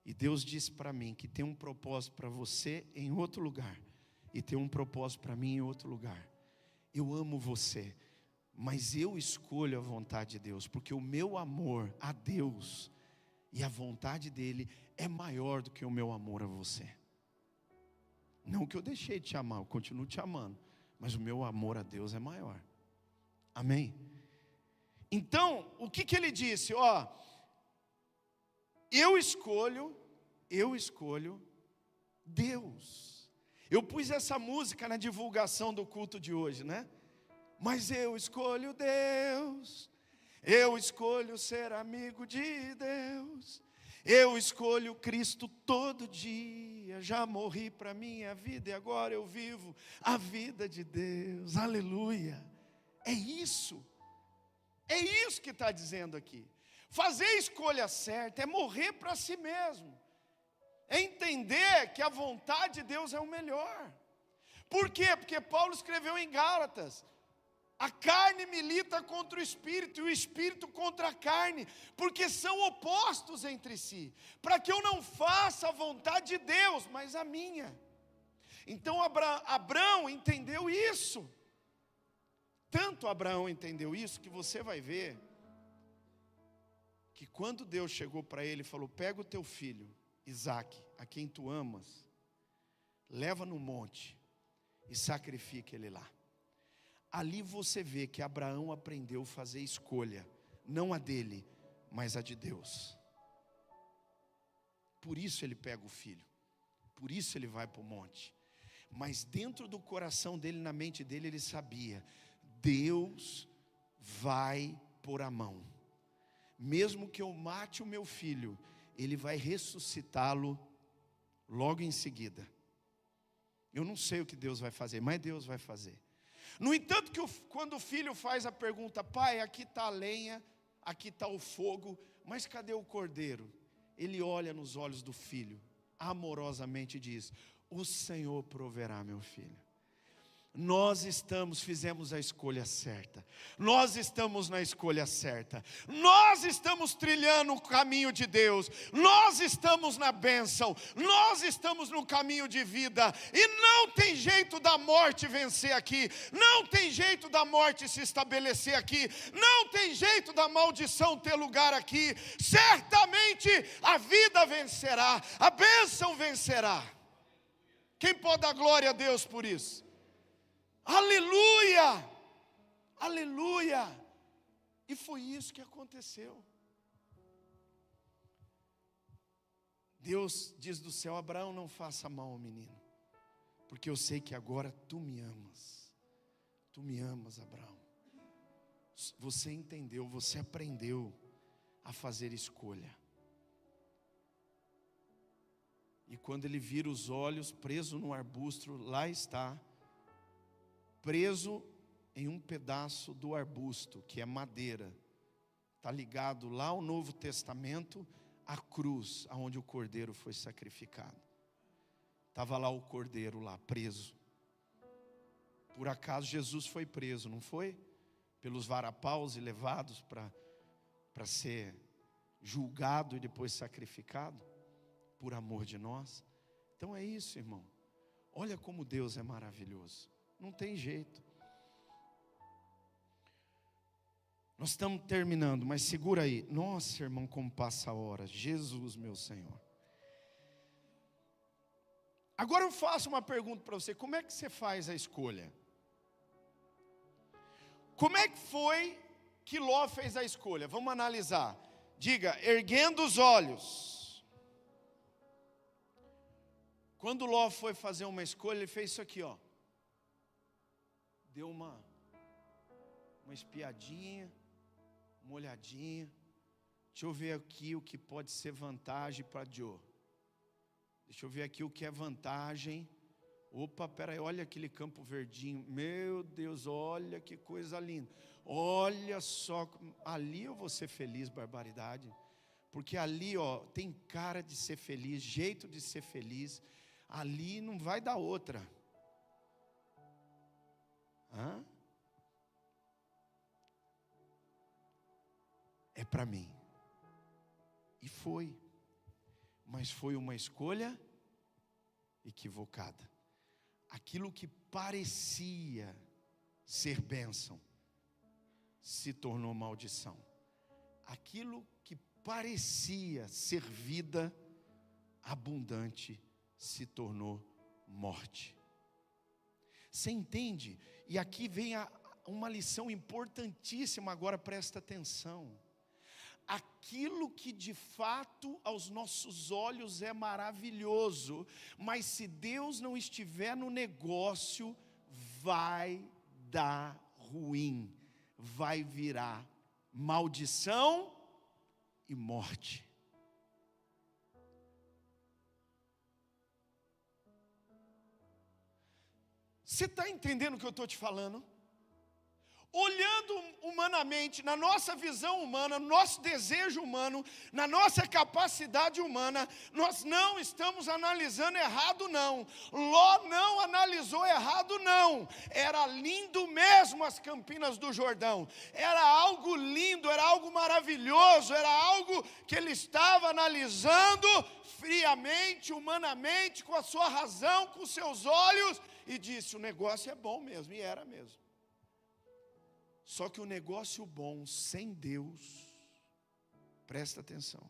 [SPEAKER 1] e Deus disse para mim que tem um propósito para você em outro lugar, e tem um propósito para mim em outro lugar. Eu amo você, mas eu escolho a vontade de Deus, porque o meu amor a Deus e a vontade dEle é maior do que o meu amor a você. Não que eu deixei de te amar, eu continuo te amando, mas o meu amor a Deus é maior. Amém? Então, o que ele disse? Ó, eu escolho Deus. Eu pus essa música na divulgação do culto de hoje, né? Mas eu escolho Deus, eu escolho ser amigo de Deus, eu escolho Cristo todo dia. Já morri para minha vida e agora eu vivo a vida de Deus. Aleluia. É isso que está dizendo aqui. Fazer a escolha certa é morrer para si mesmo, é entender que a vontade de Deus é o melhor. Por quê? Porque Paulo escreveu em Gálatas: a carne milita contra o espírito e o espírito contra a carne, porque são opostos entre si, para que eu não faça a vontade de Deus, mas a minha. Então Abraão entendeu isso. Tanto Abraão entendeu isso, que você vai ver que quando Deus chegou para ele e falou: pega o teu filho Isaque, a quem tu amas, leva no monte e sacrifica ele lá. Ali você vê que Abraão aprendeu a fazer escolha, não a dele, mas a de Deus. Por isso ele pega o filho, por isso ele vai para o monte. Mas dentro do coração dele, na mente dele, ele sabia: Deus vai pôr a mão. Mesmo que eu mate o meu filho, Ele vai ressuscitá-lo logo em seguida. Eu não sei o que Deus vai fazer, mas Deus vai fazer. No entanto, quando o filho faz a pergunta: pai, aqui está a lenha, aqui está o fogo, mas cadê o cordeiro? Ele olha nos olhos do filho, amorosamente diz: o Senhor proverá, meu filho. Nós fizemos a escolha certa. Nós estamos na escolha certa. Nós estamos trilhando o caminho de Deus. Nós estamos na bênção. Nós estamos no caminho de vida. E não tem jeito da morte vencer aqui. Não tem jeito da morte se estabelecer aqui. Não tem jeito da maldição ter lugar aqui. Certamente a vida vencerá. A bênção vencerá. Quem pode dar glória a Deus por isso? Aleluia, Aleluia! E foi isso que aconteceu. Deus diz do céu: Abraão, não faça mal ao menino, porque eu sei que agora tu me amas. Tu me amas, Abraão. Você entendeu, você aprendeu a fazer escolha. E quando ele vira os olhos, preso num arbusto, lá está, preso em um pedaço do arbusto, que é madeira. Está ligado lá ao Novo Testamento, à cruz, aonde o cordeiro foi sacrificado. Estava lá o cordeiro, lá, preso. Por acaso Jesus foi preso, não foi? Pelos varapaus e levados para ser julgado e depois sacrificado, por amor de nós. Então é isso, irmão. Olha como Deus é maravilhoso. Não tem jeito. Nós estamos terminando, mas segura aí. Nossa, irmão, como passa a hora. Jesus, meu Senhor. Agora eu faço uma pergunta para você. Como é que você faz a escolha? Como é que foi que Ló fez a escolha? Vamos analisar. Diga, erguendo os olhos. Quando Ló foi fazer uma escolha, ele fez isso aqui, ó. Deu uma espiadinha, uma olhadinha. Deixa eu ver aqui o que pode ser vantagem para Joe. Deixa eu ver aqui o que é vantagem. Opa, peraí, olha aquele campo verdinho. Meu Deus, olha que coisa linda. Olha só, ali eu vou ser feliz, barbaridade. Porque ali, ó, tem cara de ser feliz, jeito de ser feliz. Ali não vai dar outra. Hã? É para mim. E foi. Mas foi uma escolha equivocada. Aquilo que parecia ser bênção se tornou maldição. Aquilo que parecia ser vida abundante se tornou morte. Você entende? E aqui vem uma lição importantíssima, agora presta atenção. Aquilo que de fato aos nossos olhos é maravilhoso, mas se Deus não estiver no negócio, vai dar ruim, vai virar maldição e morte. Você está entendendo o que eu estou te falando? Olhando humanamente, na nossa visão humana, no nosso desejo humano, na nossa capacidade humana, nós não estamos analisando errado não. Ló não analisou errado não. Era lindo mesmo as Campinas do Jordão. Era algo lindo, era algo maravilhoso, era algo que ele estava analisando friamente, humanamente, com a sua razão, com os seus olhos, e disse, o negócio é bom mesmo, e era mesmo. Só que o negócio bom sem Deus, presta atenção,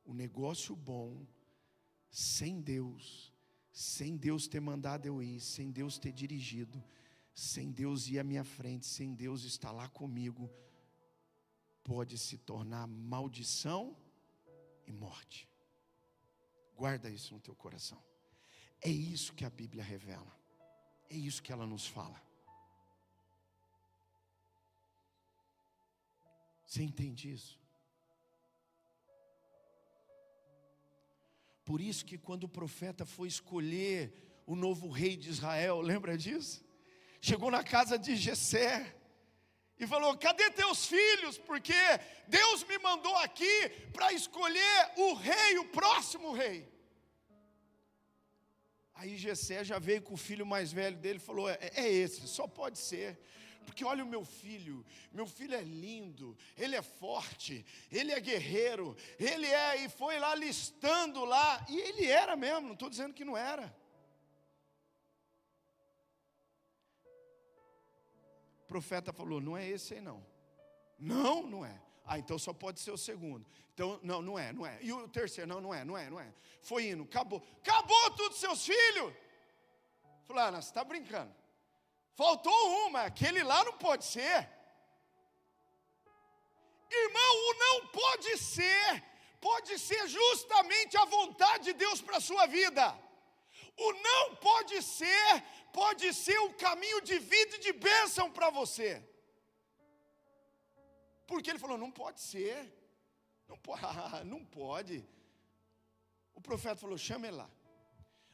[SPEAKER 1] o negócio bom sem Deus ter mandado eu ir, sem Deus ter dirigido, sem Deus ir à minha frente, sem Deus estar lá comigo, pode se tornar maldição e morte. Guarda isso no teu coração. É isso que a Bíblia revela, é isso que ela nos fala. Você entende isso? Por isso que quando o profeta foi escolher o novo rei de Israel, lembra disso? Chegou na casa de Jessé e falou, cadê teus filhos? Porque Deus me mandou aqui para escolher o rei, o próximo rei. Aí Jessé já veio com o filho mais velho dele e falou, é esse, só pode ser. Porque olha o meu filho é lindo, ele é forte, ele é guerreiro, e foi lá listando lá, e ele era mesmo, não estou dizendo que não era. O profeta falou, não é esse aí não. Não é. Ah, então só pode ser o segundo. Então, não é. E o terceiro, não é. Foi indo, acabou tudo seus filhos. Falou, você está brincando. Faltou uma, aquele lá não pode ser. não pode ser justamente a vontade de Deus para a sua vida. O não pode ser o caminho de vida e de bênção para você. Porque ele falou, não pode ser. Não pode. O profeta falou, chama ele lá.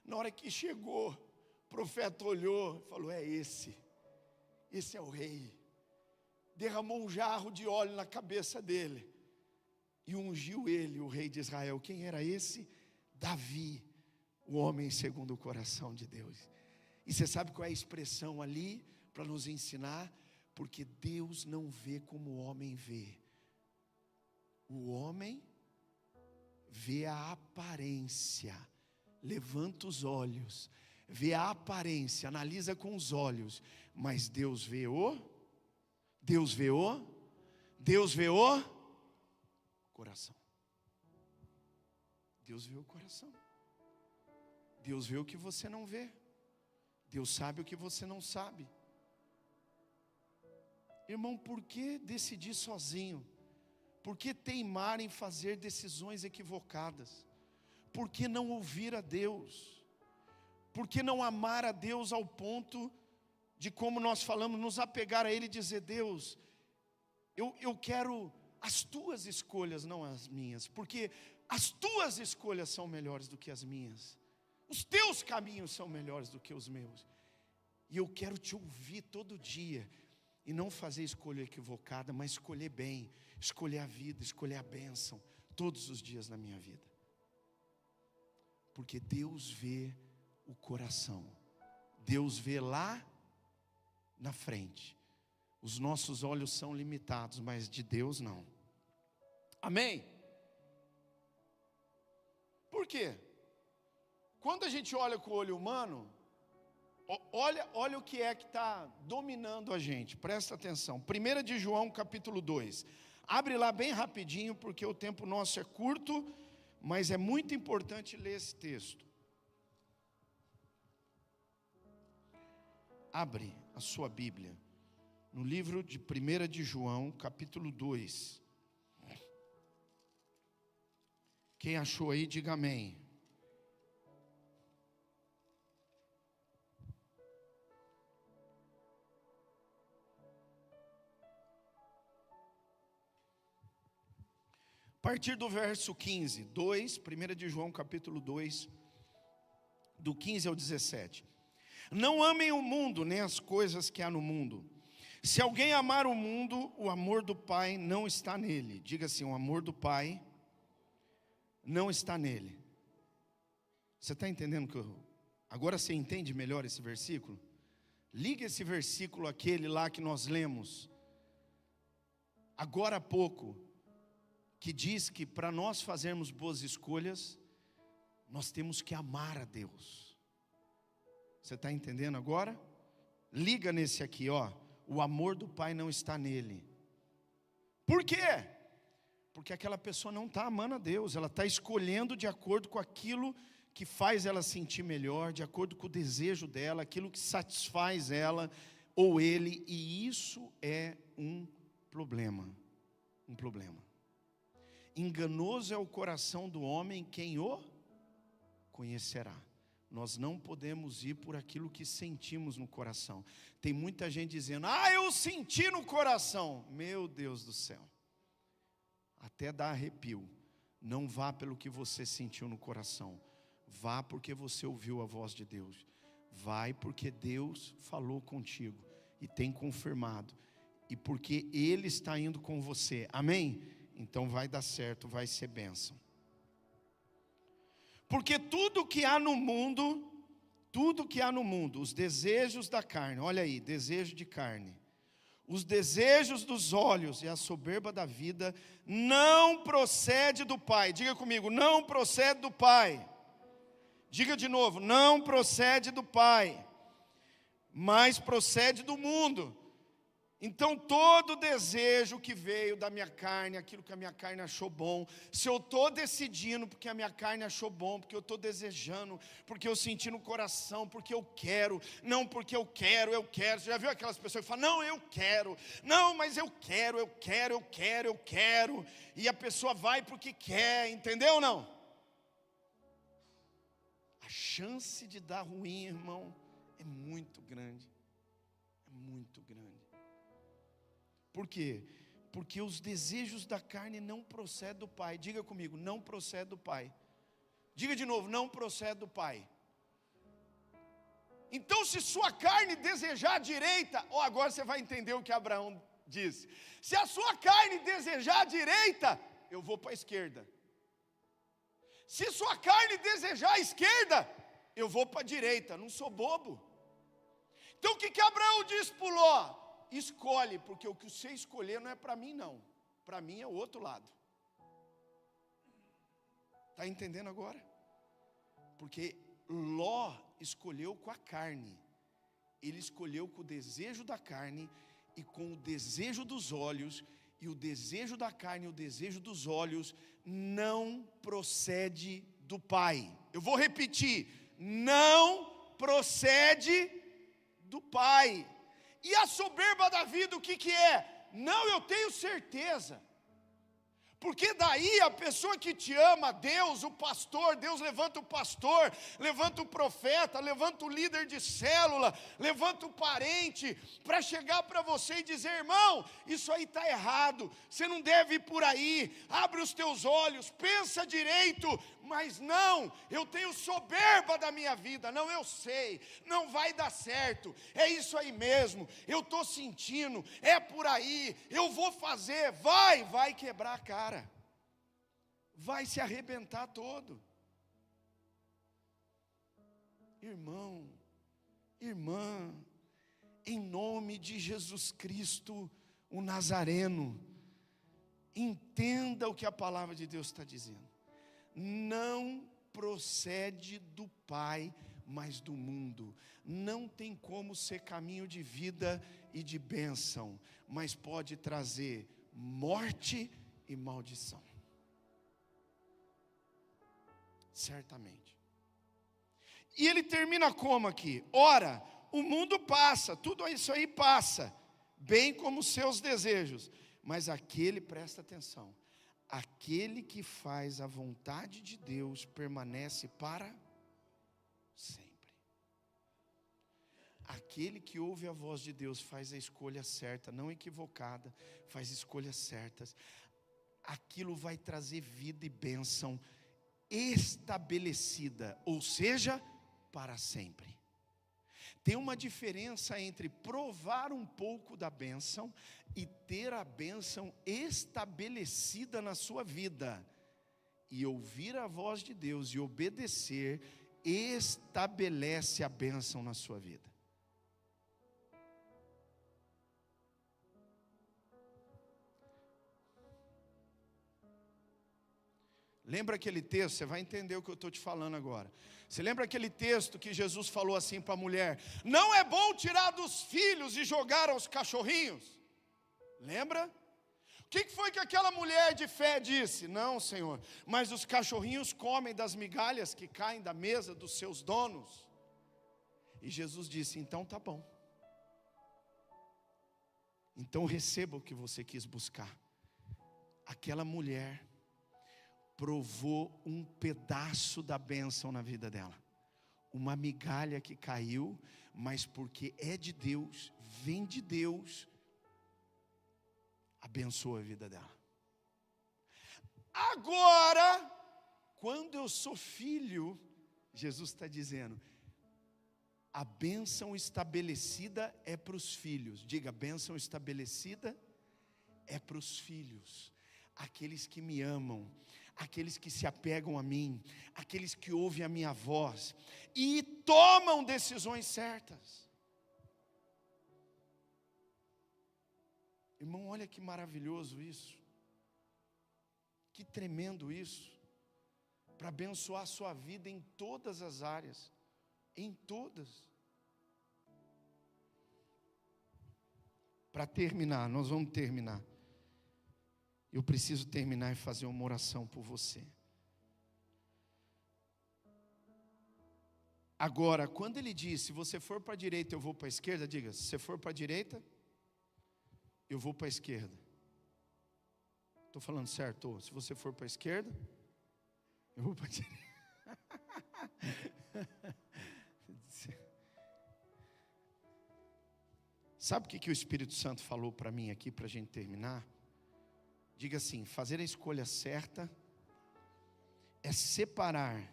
[SPEAKER 1] Na hora que chegou, o profeta olhou e falou, esse é o rei. Derramou um jarro de óleo na cabeça dele e ungiu ele, o rei de Israel. Quem era esse? Davi, o homem segundo o coração de Deus. E você sabe qual é a expressão ali para nos ensinar? Porque Deus não vê como o homem vê. O homem vê a aparência, levanta os olhos, vê a aparência, analisa com os olhos, mas Deus vê o coração. Deus vê o coração. Deus vê o que você não vê. Deus sabe o que você não sabe. Irmão, por que decidir sozinho? Por que teimar em fazer decisões equivocadas? Por que não ouvir a Deus? Por que não amar a Deus ao ponto de, como nós falamos, nos apegar a Ele e dizer, Deus, eu quero as tuas escolhas, não as minhas, porque as tuas escolhas são melhores do que as minhas, os teus caminhos são melhores do que os meus, e eu quero te ouvir todo dia, e não fazer escolha equivocada, mas escolher bem, escolher a vida, escolher a bênção, todos os dias na minha vida, porque Deus vê o coração, Deus vê lá na frente. Os nossos olhos são limitados, mas de Deus não. Amém? Por quê? Quando a gente olha com o olho humano, olha o que é que está dominando a gente. Presta atenção. 1 de João capítulo 2. Abre lá bem rapidinho, porque o tempo nosso é curto, mas é muito importante ler esse texto. Abre a sua Bíblia no livro de 1 de João, capítulo 2. Quem achou aí, diga amém. A partir do verso 15, 1 de João, capítulo 2, do 15 ao 17. Não amem o mundo, nem as coisas que há no mundo. Se alguém amar o mundo, o amor do Pai não está nele. Diga assim, o amor do Pai não está nele. Você está entendendo agora você entende melhor esse versículo? Liga esse versículo àquele lá que nós lemos agora há pouco, que diz que para nós fazermos boas escolhas, nós temos que amar a Deus. Você está entendendo agora? Liga nesse aqui, ó. O amor do Pai não está nele. Por quê? Porque aquela pessoa não está amando a Deus. Ela está escolhendo de acordo com aquilo que faz ela sentir melhor, de acordo com o desejo dela, aquilo que satisfaz ela ou ele. E isso é um problema. Um problema. Enganoso é o coração do homem, quem o conhecerá. Nós não podemos ir por aquilo que sentimos no coração. Tem muita gente dizendo, eu senti no coração. Meu Deus do céu. Até dá arrepio. Não vá pelo que você sentiu no coração. Vá porque você ouviu a voz de Deus. Vai porque Deus falou contigo e tem confirmado. E porque Ele está indo com você. Amém? Então vai dar certo, vai ser bênção. Porque tudo que há no mundo, os desejos da carne, olha aí, desejo de carne, os desejos dos olhos e a soberba da vida, não procede do Pai. Diga comigo, não procede do Pai. Diga de novo, não procede do Pai, mas procede do mundo. Então todo desejo que veio da minha carne, aquilo que a minha carne achou bom, se eu estou decidindo porque a minha carne achou bom, porque eu estou desejando, porque eu senti no coração, porque eu quero, não porque eu quero. Você já viu aquelas pessoas que falam, não, eu quero, não, mas eu quero, e a pessoa vai porque quer, entendeu ou não? A chance de dar ruim, irmão, é muito grande, Por quê? Porque os desejos da carne não procedem do Pai. Diga comigo, não procede do Pai. Diga de novo, não procede do Pai. Então se sua carne desejar a direita, agora você vai entender o que Abraão disse. Se a sua carne desejar a direita, eu vou para a esquerda. Se sua carne desejar a esquerda, eu vou para a direita, não sou bobo. Então o que Abraão disse para Ló? Escolhe, porque o que você escolher não é para mim não, para mim é o outro lado. Está entendendo agora? Porque Ló escolheu com a carne, ele escolheu com o desejo da carne e com o desejo dos olhos, e o desejo da carne e o desejo dos olhos não procede do Pai. Eu vou repetir, não procede do Pai. E a soberba da vida, o que é? Não, eu tenho certeza. Porque daí a pessoa que te ama, Deus, o pastor, Deus levanta o pastor, levanta o profeta, levanta o líder de célula, levanta o parente, para chegar para você e dizer, irmão, isso aí está errado, você não deve ir por aí, abre os teus olhos, pensa direito, mas não, eu tenho soberba da minha vida, não, eu sei, não vai dar certo, é isso aí mesmo, eu estou sentindo, é por aí, eu vou fazer, vai quebrar a cara, vai se arrebentar todo. Irmão, irmã, em nome de Jesus Cristo, o Nazareno, entenda o que a palavra de Deus está dizendo. Não procede do Pai, mas do mundo. Não tem como ser caminho de vida e de bênção, mas pode trazer morte e maldição. Certamente. E ele termina como aqui? Ora, o mundo passa, tudo isso aí passa, bem como os seus desejos, mas aquele, presta atenção, aquele que faz a vontade de Deus permanece para sempre. Aquele que ouve a voz de Deus faz a escolha certa, não equivocada, faz escolhas certas. Aquilo vai trazer vida e bênção estabelecida, ou seja, para sempre. Tem uma diferença entre provar um pouco da bênção e ter a bênção estabelecida na sua vida. E ouvir a voz de Deus e obedecer, estabelece a bênção na sua vida. Lembra aquele texto? Você vai entender o que eu estou te falando agora. Você lembra aquele texto que Jesus falou assim para a mulher? Não é bom tirar dos filhos e jogar aos cachorrinhos? Lembra? O que foi que aquela mulher de fé disse? Não, Senhor, mas os cachorrinhos comem das migalhas que caem da mesa dos seus donos. E Jesus disse, então tá bom. Então receba o que você quis buscar. Aquela mulher provou um pedaço da bênção na vida dela. Uma migalha que caiu, mas porque é de Deus, vem de Deus, abençoa a vida dela. Agora, quando eu sou filho, Jesus está dizendo, a bênção estabelecida é para os filhos. Diga, a bênção estabelecida é para os filhos. Aqueles que me amam, aqueles que se apegam a mim, aqueles que ouvem a minha voz e tomam decisões certas. Irmão, olha que maravilhoso isso, que tremendo isso, para abençoar a sua vida em todas as áreas, em todas. para terminar, nós vamos terminar. Eu preciso terminar e fazer uma oração por você. Agora, quando ele diz, se você for para a direita, eu vou para a esquerda, diga, se você for para a direita, eu vou para a esquerda. Estou falando certo? Se você for para a esquerda, eu vou para a direita. Sabe o que o Espírito Santo falou para mim aqui, para a gente terminar? Diga assim, fazer a escolha certa é separar,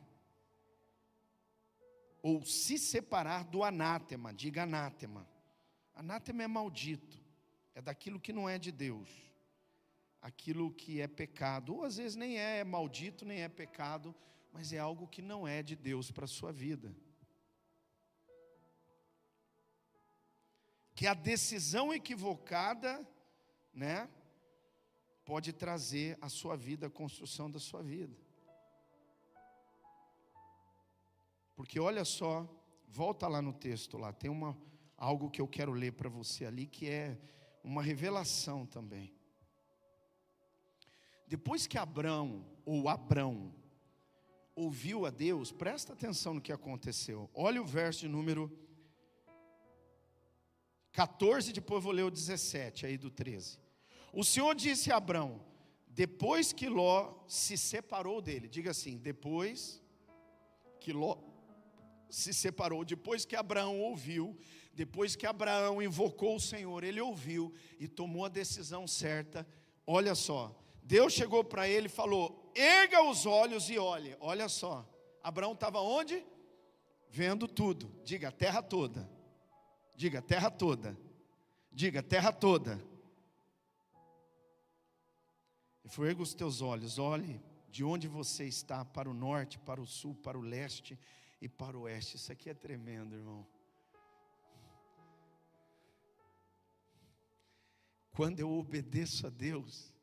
[SPEAKER 1] ou se separar do anátema. Diga anátema. Anátema é maldito, é daquilo que não é de Deus, aquilo que é pecado, ou às vezes nem é maldito, nem é pecado, mas é algo que não é de Deus para a sua vida. Que a decisão equivocada, né, pode trazer a sua vida, a construção da sua vida. Porque olha só, volta lá no texto, lá tem algo que eu quero ler para você ali, que é uma revelação também. Depois que Abrão ouviu a Deus, presta atenção no que aconteceu. Olha o verso de número 14, depois vou ler o 17 aí do 13. O Senhor disse a Abrão, depois que Ló se separou dele, diga assim, depois que Ló se separou, depois que Abraão ouviu, depois que Abraão invocou o Senhor, ele ouviu e tomou a decisão certa. Olha só, Deus chegou para ele e falou, erga os olhos e olhe. Olha só, Abraão estava onde? Vendo tudo. Diga, a terra toda. Diga, a terra toda. Diga, a terra toda. Ele falou, erga os teus olhos, olhe de onde você está, para o norte, para o sul, para o leste e para o oeste. Isso aqui é tremendo, irmão. Quando eu obedeço a Deus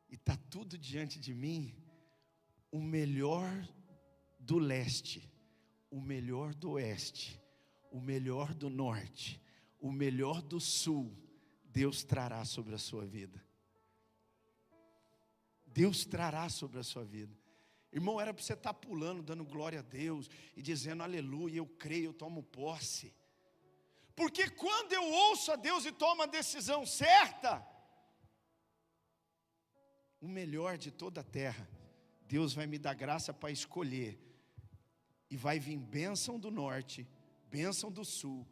[SPEAKER 1] e está tudo diante de mim, o melhor do leste, o melhor do oeste, o melhor do norte, o melhor do sul, Deus trará sobre a sua vida. Deus trará sobre a sua vida. Irmão, era para você estar pulando, dando glória a Deus e dizendo aleluia, eu creio, eu tomo posse. Porque quando eu ouço a Deus e tomo a decisão certa, o melhor de toda a terra, Deus vai me dar graça para escolher. E vai vir bênção do norte, bênção do sul,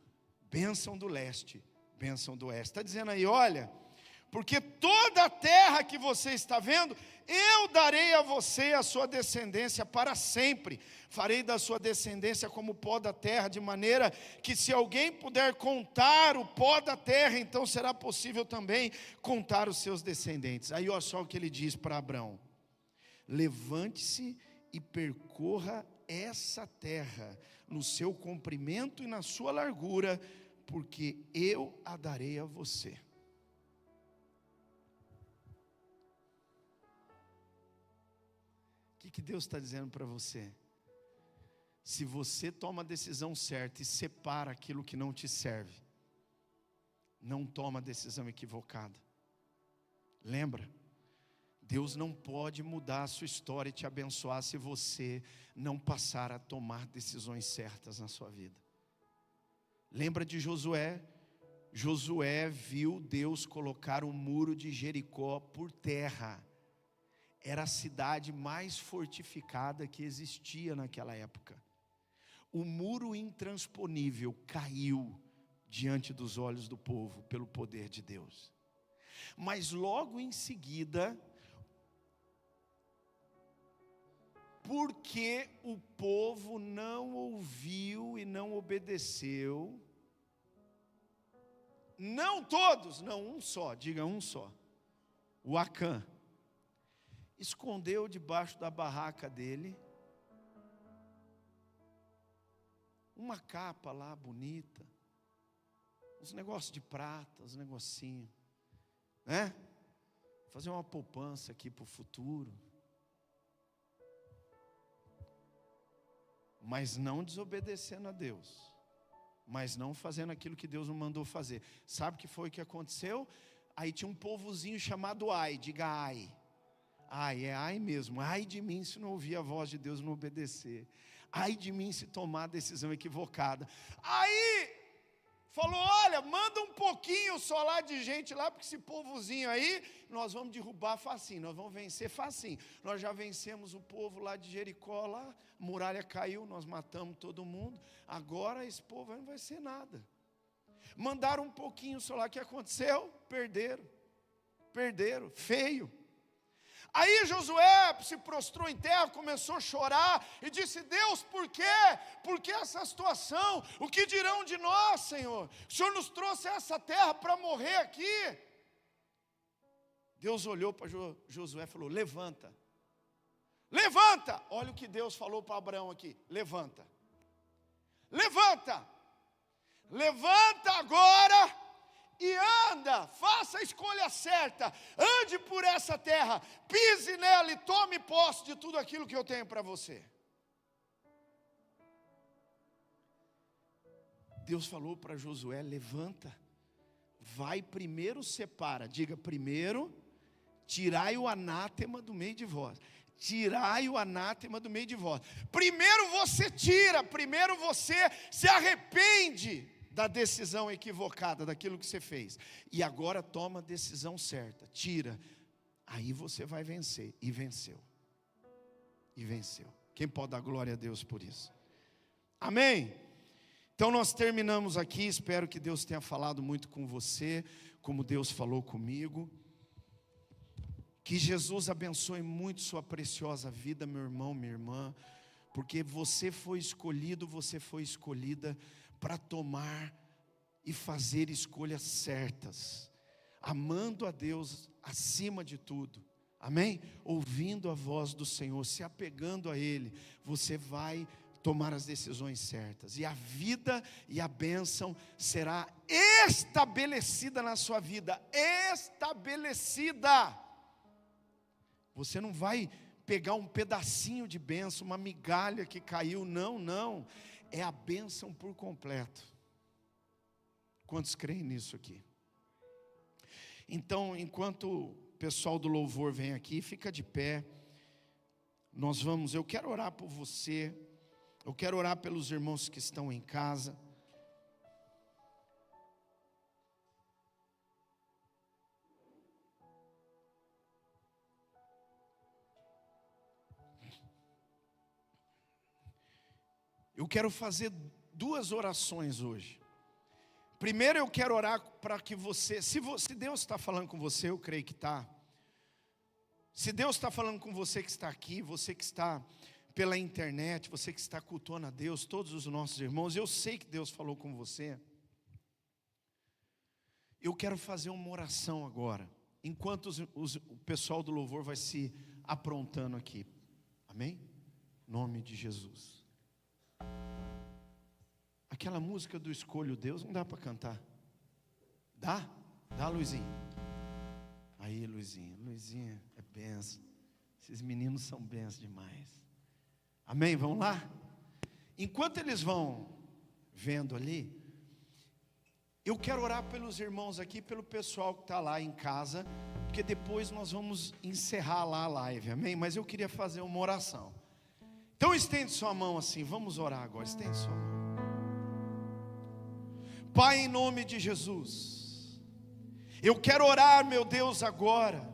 [SPEAKER 1] bênção do leste, bênção do oeste. Está dizendo aí, olha, porque toda a terra que você está vendo, eu darei a você a sua descendência para sempre. Farei da sua descendência como o pó da terra, de maneira que se alguém puder contar o pó da terra, então será possível também contar os seus descendentes. Aí olha só o que ele diz para Abrão. Levante-se e percorra essa terra, no seu comprimento e na sua largura, porque eu a darei a você. O que Deus está dizendo para você? Se você toma a decisão certa e separa aquilo que não te serve, não toma a decisão equivocada. Lembra? Deus não pode mudar a sua história e te abençoar se você não passar a tomar decisões certas na sua vida. Lembra de Josué? Josué viu Deus colocar o muro de Jericó por terra. Era a cidade mais fortificada que existia naquela época. O muro intransponível caiu diante dos olhos do povo pelo poder de Deus. Mas logo em seguida, porque o povo não ouviu e não obedeceu, não todos, não, um só, diga um só, o Acã, escondeu debaixo da barraca dele uma capa lá bonita, uns negócios de prata, uns negocinhos, né? Fazer uma poupança aqui para o futuro. Mas não desobedecendo a Deus, mas não fazendo aquilo que Deus não mandou fazer. Sabe o que foi que aconteceu? Aí tinha um povozinho chamado Ai, diga Ai. Ai, é ai mesmo, ai de mim se não ouvir a voz de Deus e não obedecer. Ai de mim se tomar a decisão equivocada. Aí falou, olha, manda um pouquinho só lá de gente lá, porque esse povozinho aí, nós vamos derrubar facinho, nós vamos vencer facinho. Nós já vencemos o povo lá de Jericó, lá, a muralha caiu, nós matamos todo mundo. Agora esse povo aí não vai ser nada. Mandaram um pouquinho só lá, o que aconteceu? Perderam, feio. Aí Josué se prostrou em terra, começou a chorar e disse, Deus, por quê? Por que essa situação? O que dirão de nós, Senhor? O Senhor nos trouxe a essa terra para morrer aqui. Deus olhou para Josué e falou, levanta. Levanta. Olha o que Deus falou para Abraão aqui, levanta. Levanta. Levanta agora. E anda, faça a escolha certa, ande por essa terra, pise nela e tome posse de tudo aquilo que eu tenho para você. Deus falou para Josué, levanta, vai primeiro separa, diga primeiro, tirai o anátema do meio de vós. Tirai o anátema do meio de vós. Primeiro você tira, primeiro você se arrepende da decisão equivocada, daquilo que você fez. E agora toma a decisão certa, tira. Aí você vai vencer. E venceu. E venceu. Quem pode dar glória a Deus por isso? Amém? Então nós terminamos aqui, espero que Deus tenha falado muito com você, como Deus falou comigo. Que Jesus abençoe muito sua preciosa vida, meu irmão, minha irmã, porque você foi escolhido, você foi escolhida para tomar e fazer escolhas certas, amando a Deus acima de tudo, amém? Ouvindo a voz do Senhor, se apegando a Ele, você vai tomar as decisões certas, e a vida e a bênção será estabelecida na sua vida, estabelecida. Você não vai pegar um pedacinho de bênção, uma migalha que caiu, não, é a bênção por completo. Quantos creem nisso aqui? Então, enquanto o pessoal do louvor vem aqui, fica de pé. Eu quero orar por você, eu quero orar pelos irmãos que estão em casa. Eu quero fazer 2 orações hoje. Primeiro eu quero orar para que você, se Deus está falando com você, eu creio que está. Se Deus está falando com você que está aqui, você que está pela internet, você que está cultuando a Deus, todos os nossos irmãos, eu sei que Deus falou com você. Eu quero fazer uma oração agora, enquanto o pessoal do louvor vai se aprontando aqui. Amém? Em nome de Jesus. Aquela música do Escolho Deus, não dá para cantar? Dá? Dá, Luizinho? Aí, Luizinha é benção. Esses meninos são benção demais. Amém? Vamos lá? Enquanto eles vão vendo ali, eu quero orar pelos irmãos aqui, pelo pessoal que está lá em casa, porque depois nós vamos encerrar lá a live, amém? Mas eu queria fazer uma oração. Então estende sua mão assim, vamos orar agora, estende sua mão. Pai, em nome de Jesus, eu quero orar, meu Deus, agora,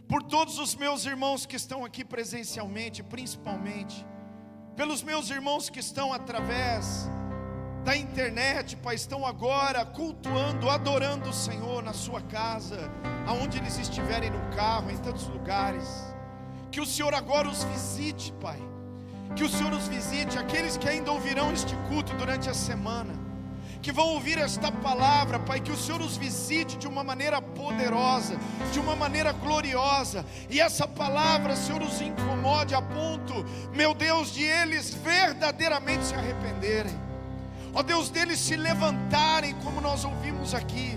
[SPEAKER 1] por todos os meus irmãos que estão aqui presencialmente, principalmente, pelos meus irmãos que estão através da internet, Pai, estão agora cultuando, adorando o Senhor na sua casa, aonde eles estiverem, no carro, em tantos lugares. Que o Senhor agora os visite, Pai, que o Senhor os visite, aqueles que ainda ouvirão este culto durante a semana, que vão ouvir esta palavra, Pai, que o Senhor os visite de uma maneira poderosa, de uma maneira gloriosa, e essa palavra, Senhor, os incomode a ponto, meu Deus, de eles verdadeiramente se arrependerem, ó Deus, deles se levantarem, como nós ouvimos aqui,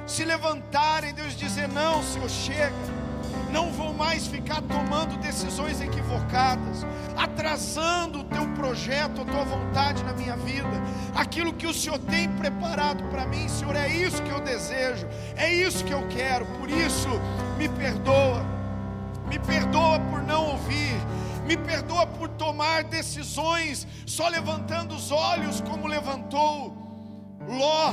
[SPEAKER 1] se levantarem, Deus, dizer, não, Senhor, chega, não vou mais ficar tomando decisões equivocadas, atrasando o teu projeto, a tua vontade na minha vida, aquilo que o Senhor tem preparado para mim. Senhor, é isso que eu desejo, é isso que eu quero. Por isso, me perdoa por não ouvir, me perdoa por tomar decisões só levantando os olhos, como levantou Ló,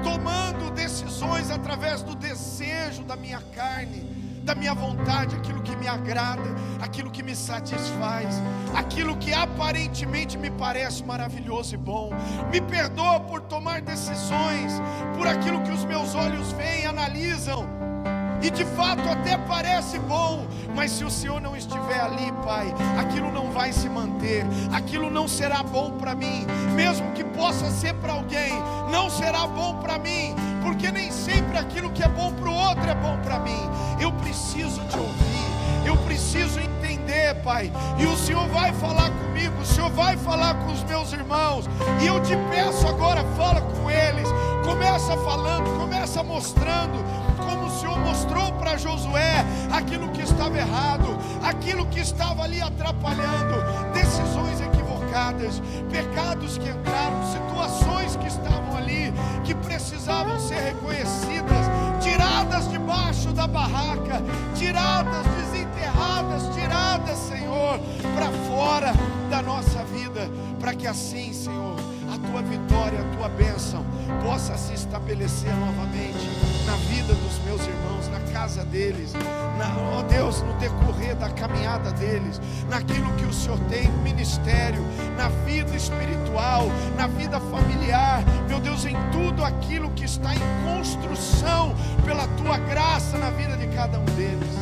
[SPEAKER 1] tomando decisões através do desejo da minha carne, da minha vontade, aquilo que me agrada, aquilo que me satisfaz, aquilo que aparentemente me parece maravilhoso e bom. Me perdoa por tomar decisões por aquilo que os meus olhos veem, analisam, e de fato até parece bom, mas se o Senhor não estiver ali, Pai, aquilo não vai se manter, aquilo não será bom para mim. Mesmo que possa ser para alguém, não será bom para mim, porque nem sempre aquilo que é bom para o outro é bom para mim. Eu preciso te ouvir, eu preciso entender, Pai, e o Senhor vai falar comigo, o Senhor vai falar com os meus irmãos, e eu te peço agora, fala com eles, começa falando, começa mostrando, como o Senhor mostrou para Josué, aquilo que estava errado, aquilo que estava ali atrapalhando, decisões equivocadas, pecados que entraram, situações que estavam ali, que precisavam ser reconhecidas, tiradas debaixo da barraca, tiradas, desenterradas, tiradas, Senhor, para fora da nossa vida, para que assim, Senhor, a tua vitória, a tua bênção possa se estabelecer novamente na vida dos meus irmãos, na casa deles, ó Deus, no decorrer da caminhada deles, naquilo que o Senhor tem no ministério, na vida espiritual, na vida familiar, meu Deus, em tudo aquilo que está em construção pela tua graça na vida de cada um deles.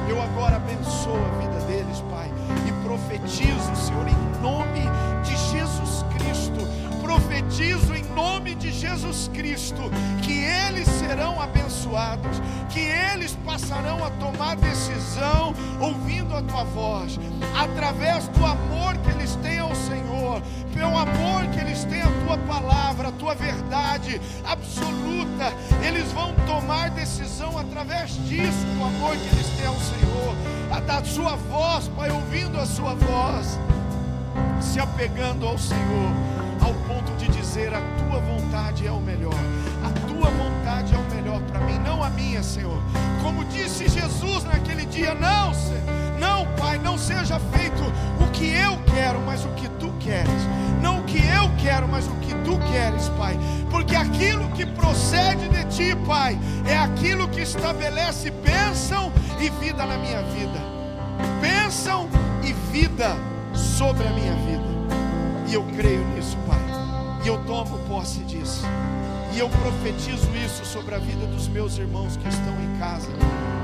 [SPEAKER 1] Eu agora abençoo a vida deles, Pai, e profetizo, Senhor, em nome de Jesus Cristo, profetizo em nome de Jesus Cristo, que eles serão abençoados, que eles passarão a tomar decisão ouvindo a tua voz, através do amor que eles têm ao Senhor, pelo amor que eles têm à tua palavra, a tua verdade absoluta. Eles vão tomar decisão através disso, do amor que eles têm ao Senhor, da sua voz, Pai, ouvindo a sua voz, se apegando ao Senhor, ao ponto de dizer: a tua vontade é o melhor, a tua vontade é o melhor para mim, não a minha, Senhor. Como disse Jesus naquele dia: não, não, Pai, não seja feito o que eu quero, mas o que tu queres. Não o que eu quero, mas o que tu queres, Pai, porque aquilo que procede de ti, Pai, é aquilo que estabelece bênção e vida na minha vida, bênção e vida sobre a minha vida. E eu creio nisso, Pai, e eu tomo posse disso, e eu profetizo isso sobre a vida dos meus irmãos que estão em casa,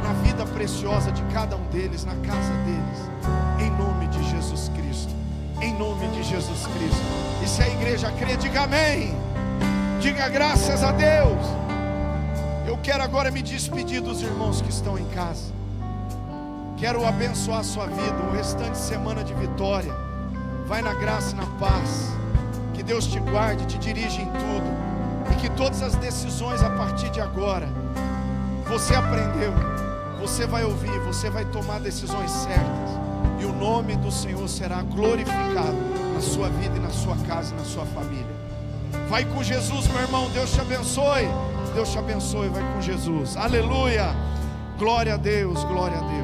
[SPEAKER 1] na vida preciosa de cada um deles, na casa deles, em nome de Jesus Cristo, em nome de Jesus Cristo. E se a igreja crê, diga amém, diga graças a Deus. Eu quero agora me despedir dos irmãos que estão em casa, quero abençoar a sua vida, o restante de semana de vitória. Vai na graça e na paz, que Deus te guarde, te dirija em tudo, e que todas as decisões a partir de agora, você aprendeu, você vai ouvir, você vai tomar decisões certas, e o nome do Senhor será glorificado na sua vida e na sua casa e na sua família. Vai com Jesus, meu irmão, Deus te abençoe, Deus te abençoe, vai com Jesus, aleluia, glória a Deus, glória a Deus.